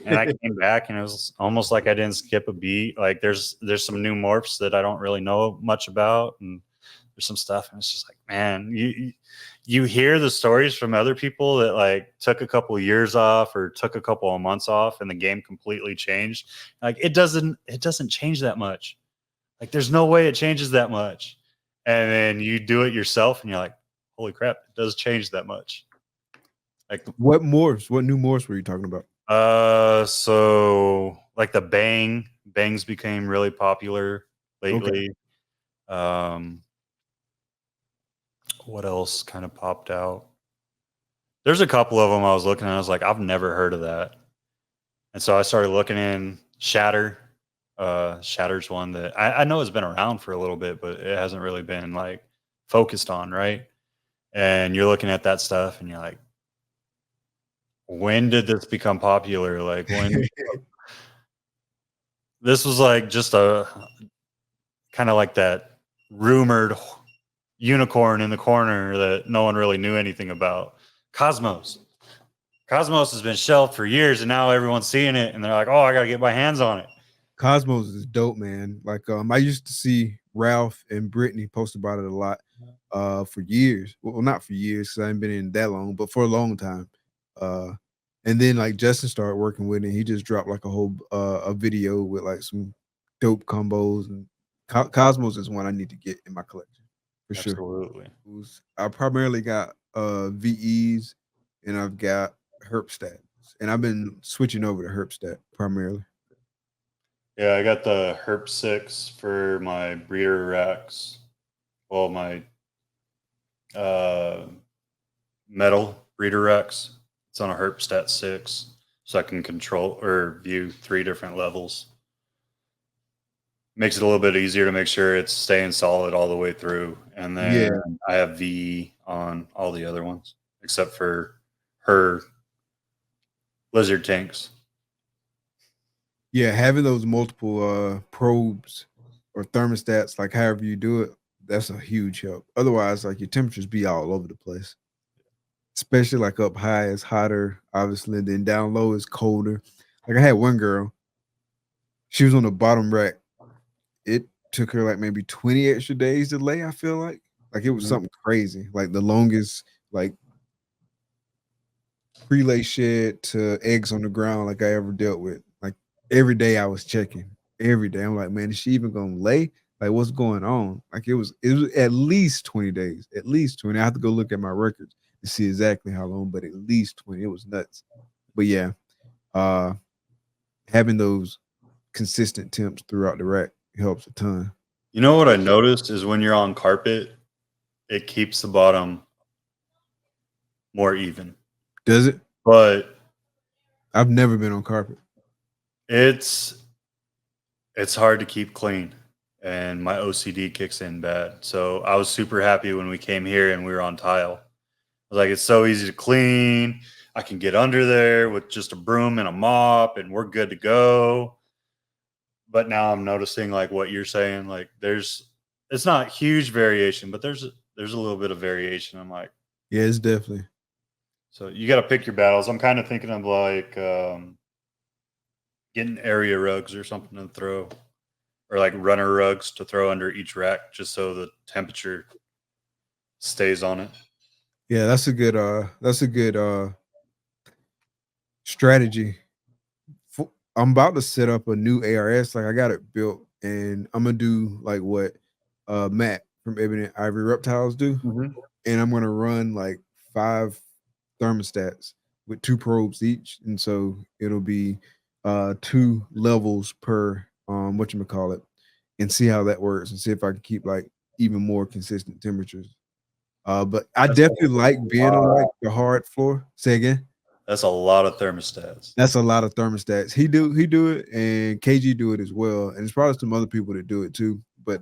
And I came back, and it was almost like I didn't skip a beat. Like there's some new morphs that I don't really know much about. And there's some stuff, and it's just like, man, you hear the stories from other people that like took a couple of years off or took a couple of months off, and the game completely changed. Like it doesn't change that much. Like there's no way it changes that much. And then you do it yourself, and you're like, holy crap, it does change that much. Like what new morphs were you talking about? So like the bangs became really popular lately. What else kind of popped out? There's a couple of them I was looking at. I was like, I've never heard of that. And so I started looking in Shatter. Shatter's one that I know has been around for a little bit, but it hasn't really been like focused on, right? And you're looking at that stuff and you're like, when did this become popular? Like when this was like just a kind of like that rumored unicorn in the corner that no one really knew anything about. Cosmos has been shelved for years, and now everyone's seeing it and they're like, oh, I gotta get my hands on it. Cosmos is dope, man. Like I used to see Ralph and Brittany post about it a lot for years. Well, not for years because I haven't been in that long, but for a long time. And then like Justin started working with it. He just dropped like a whole a video with like some dope combos, and Cosmos is one I need to get in my collection for sure. Absolutely. I primarily got VEs and I've got Herp stats, and I've been switching over to Herp stat primarily. Yeah, I got the Herp 6 for my breeder racks. Well, my metal breeder racks. It's on a Herp stat 6, so I can control or view 3 different levels. Makes it a little bit easier to make sure it's staying solid all the way through. And then I have VE on all the other ones, except for her lizard tanks. Yeah, having those multiple probes or thermostats, like however you do it, that's a huge help. Otherwise, like your temperatures be all over the place. Especially like up high is hotter, obviously, then down low is colder. Like I had one girl, she was on the bottom rack. It took her like maybe 20 extra days to lay, I feel like. Like it was something crazy. Like the longest like pre-lay shed to eggs on the ground like I ever dealt with. Like every day I was checking. Every day. I'm like, man, is she even gonna lay? Like what's going on? Like it was at least 20 days. At least 20. I have to go look at my records to see exactly how long, but at least 20. It was nuts. But yeah, having those consistent temps throughout the rack helps a ton. You know what I noticed is when you're on carpet, it keeps the bottom more even. Does it? But I've never been on carpet. It's hard to keep clean, and my OCD kicks in bad. So I was super happy when we came here and we were on tile. I was like, it's so easy to clean. I can get under there with just a broom and a mop, and we're good to go. But now I'm noticing like what you're saying, like it's not huge variation, but there's a little bit of variation. I'm like, yeah, it's definitely. So you got to pick your battles. I'm kind of thinking of like getting area rugs or something to throw, or like runner rugs to throw under each rack, just so the temperature stays on it. Yeah, that's a good strategy. I'm about to set up a new ARS. Like I got it built, and I'm gonna do like what Matt from Ebony and Ivory Reptiles do, and I'm gonna run like 5 thermostats with 2 probes each, and so it'll be 2 levels per whatchamacallit, and see how that works, and see if I can keep like even more consistent temperatures. But I definitely like being on like the hard floor. Say again. That's a lot of thermostats. That's a lot of thermostats. He do it, and KG do it as well. And there's probably some other people that do it too, but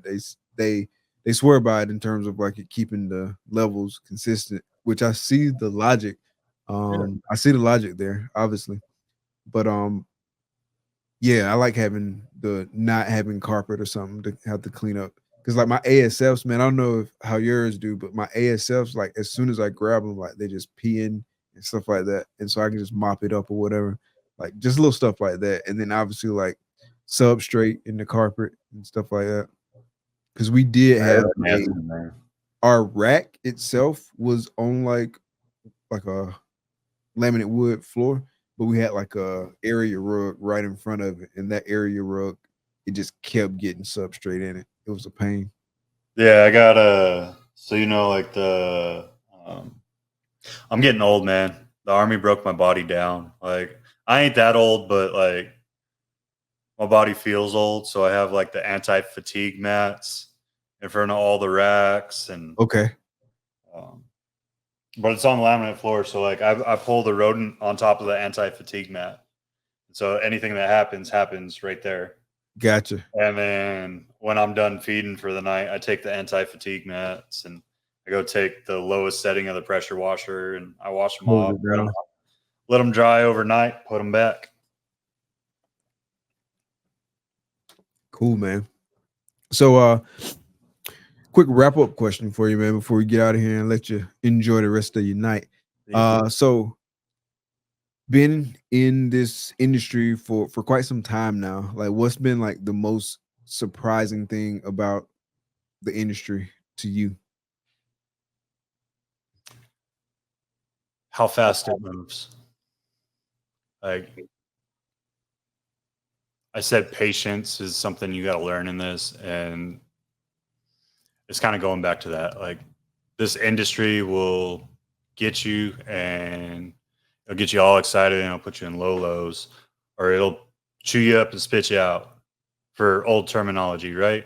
they swear by it in terms of like it keeping the levels consistent, which I see the logic. I see the logic there, obviously. But yeah, I like having not having carpet or something to have to clean up. Because like my ASFs, man, I don't know how yours do, but my ASFs, like as soon as I grab them, like they just pee in and stuff like that. And so I can just mop it up or whatever. Like just little stuff like that. And then obviously like substrate in the carpet and stuff like that. Because we did have our rack itself was on like a laminate wood floor, but we had like a area rug right in front of it, and that area rug, it just kept getting substrate in it. It was a pain. Yeah, I got so like I'm getting old, man. The Army broke my body down. Like, I ain't that old, but like my body feels old, so I have like the anti-fatigue mats in front of all the racks, and Okay. But it's on laminate floor, so like I pull the rodent on top of the anti-fatigue mat, so anything that happens right there. Gotcha. And then when I'm done feeding for the night, I take the anti-fatigue mats and I go take the lowest setting of the pressure washer and I wash them off, let them dry overnight, put them back. Cool, man. So quick wrap-up question for you, man, before we get out of here and let you enjoy the rest of your night. So been in this industry for quite some time now. Like, what's been like the most surprising thing about the industry to you? How fast it moves. Like I said, patience is something you got to learn in this, and it's kind of going back to that. Like, this industry will get you and it'll get you all excited and it'll put you in low lows, or it'll chew you up and spit you out, for old terminology, right?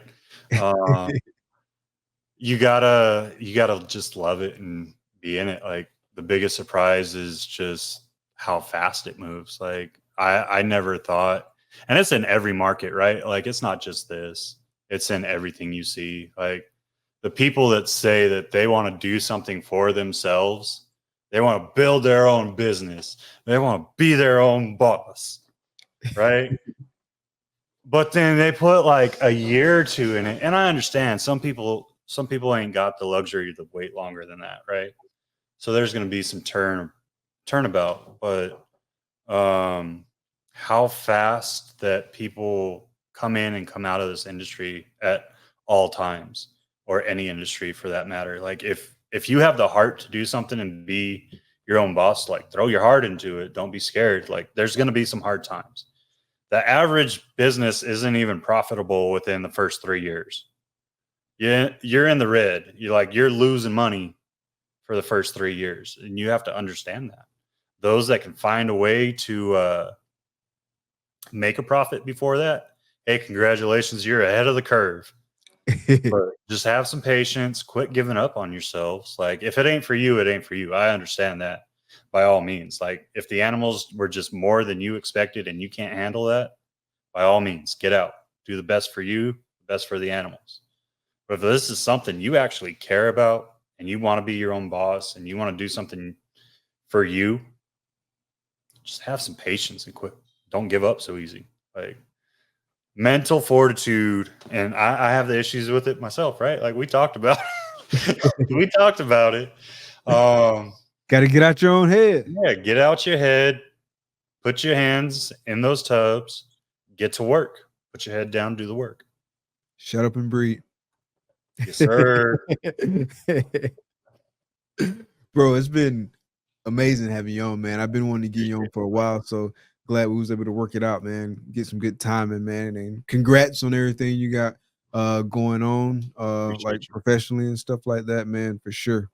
You gotta just love it and be in it. Like, the biggest surprise is just how fast it moves. Like, I never thought, and it's in every market, right? Like, it's not just this, it's in everything you see. Like, the people that say that they want to do something for themselves, they want to build their own business, they want to be their own boss, right? But then they put like a year or two in it. And I understand some people ain't got the luxury to wait longer than that, right? So there's going to be some turnabout, but how fast that people come in and come out of this industry at all times, or any industry for that matter. Like, if you have the heart to do something and be your own boss, like, throw your heart into it. Don't be scared. Like, there's going to be some hard times. The average business isn't even profitable within the first 3 years. You're in the red. You're losing money for the first 3 years, and you have to understand that. Those that can find a way to make a profit before that, hey, congratulations, you're ahead of the curve. But just have some patience. Quit giving up on yourselves. Like, if it ain't for you, it ain't for you. I understand that, by all means. Like, if the animals were just more than you expected and you can't handle that, by all means, get out. Do the best for you, the best for the animals. But if this is something you actually care about and you want to be your own boss and you want to do something for you, just have some patience and quit. Don't give up so easy. Like, mental fortitude. And I have the issues with it myself, right? Like, we talked about it. Got to get out your own head. Yeah, get out your head, put your hands in those tubs, get to work, put your head down, do the work. Shut up and breathe. Yes, sir. Bro, it's been amazing having you on, man. I've been wanting to get you on for a while, so glad we was able to work it out, man. Get some good timing, man. And congrats on everything you got going on, like professionally and stuff like that, man, for sure.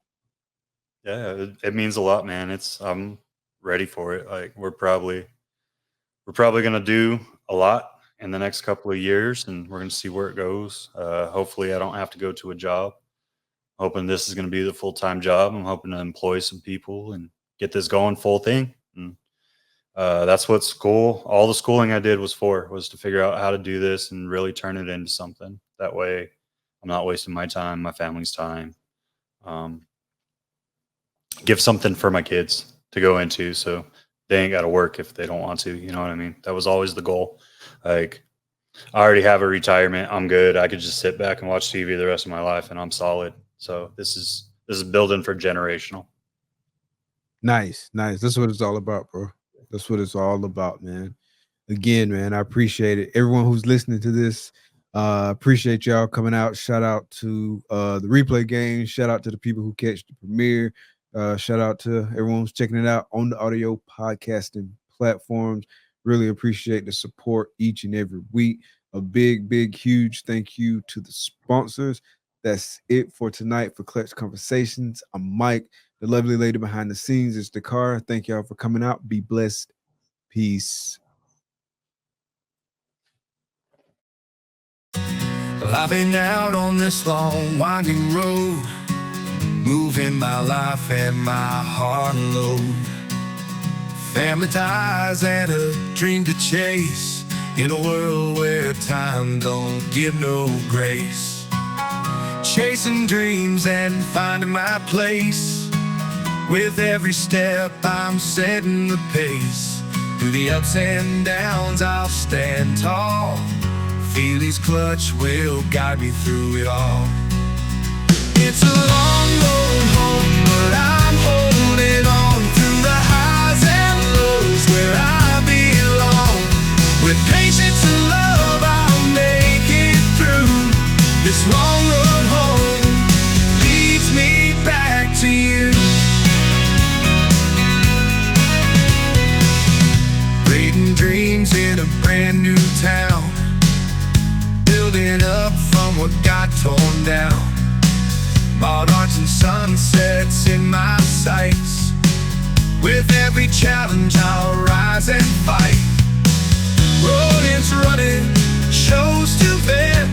Yeah, it means a lot, man. I'm ready for it. Like, we're probably gonna do a lot in the next couple of years, and we're gonna see where it goes. Hopefully I don't have to go to a job. I'm hoping this is gonna be the full-time job. I'm hoping to employ some people and get this going full thing. And that's what all the schooling I did was to figure out how to do this and really turn it into something. That way I'm not wasting my time, my family's time. Give something for my kids to go into, so they ain't got to work if they don't want to. You know what I mean? That was always the goal. Like, I already have a retirement. I'm good. I could just sit back and watch TV the rest of my life and I'm solid. So this is building for generational. Nice. That's what it's all about, bro. That's what it's all about, man. Again, man, I appreciate it. Everyone who's listening to this, Appreciate y'all coming out. Shout out to the replay game. Shout out to the people who catch the premiere. Shout out to everyone who's checking it out on the audio podcasting platforms. Really appreciate the support each and every week. A big, huge thank you to the sponsors. That's it for tonight for Clutch Conversations. I'm Mike. The lovely lady behind the scenes is Dakar. Thank y'all for coming out. Be blessed. Peace. Well, I've been out on this long, winding road, moving my life and my heart low. Family ties and a dream to chase, in a world where time don't give no grace. Chasing dreams and finding my place, with every step I'm setting the pace. Through the ups and downs I'll stand tall, Fealy's clutch will guide me through it all. It's a long road home, but I'm holding on through the highs and lows where I belong. With patience and love I'll make it through. This long road home leads me back to you. Creating dreams in a brand new town, building up from what got torn down. Monarchs and sunsets in my sights, with every challenge I'll rise and fight. Rodents running, shows to vent,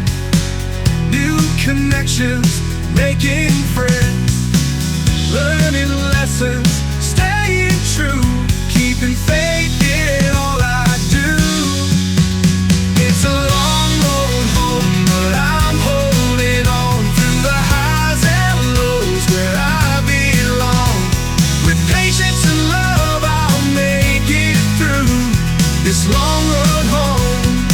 new connections, making friends, learning lessons, staying true, keeping faith in all I do. It's a long road home, but I'm holding on through the highs and lows where I belong. With patience and love I'll make it through. This long road home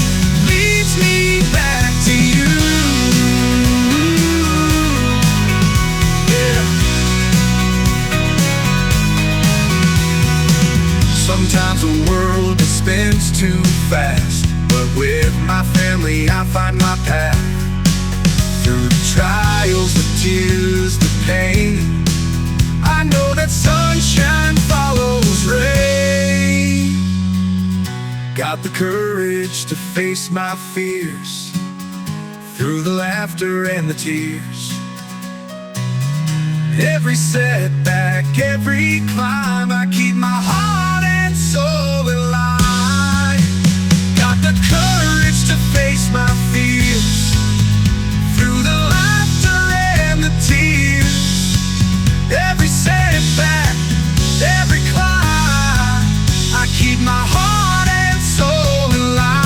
leads me back to you. Yeah. Sometimes the world just spins too fast, but with my family I find my path. Through the trials, the tears, the pain, I know that sunshine follows rain. Got the courage to face my fears, through the laughter and the tears. Every setback, every climb, I keep my heart and soul in line. Got the courage to face my fears, through the laughter and the tears. Every setback, every climb, I keep my heart and soul in line.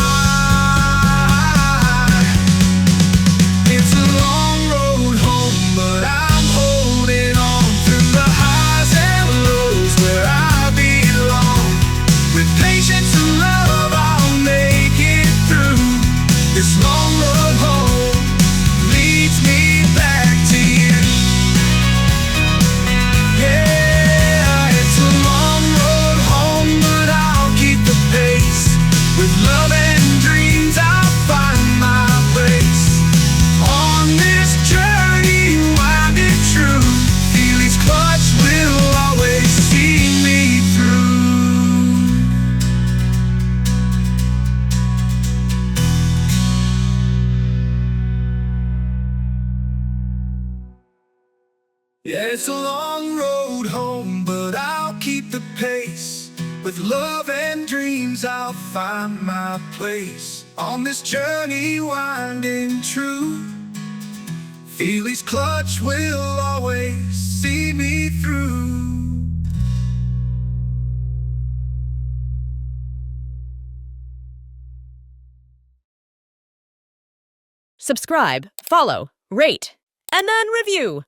It's a long road home, but I'm holding on through the highs and lows where I belong. With patience and love I'll make it through. This long road home leads me back to you. Yeah, it's a long road home, but I'll keep the pace. With love and dreams I'll find my place. On this journey winding true, Fealy's clutch will always see me through. Yeah, it's a long road home, but I'll keep the pace. With love and dreams I'll find my place. On this journey winding true, Fealy's clutch will always see me through. Subscribe, follow, rate, and then review.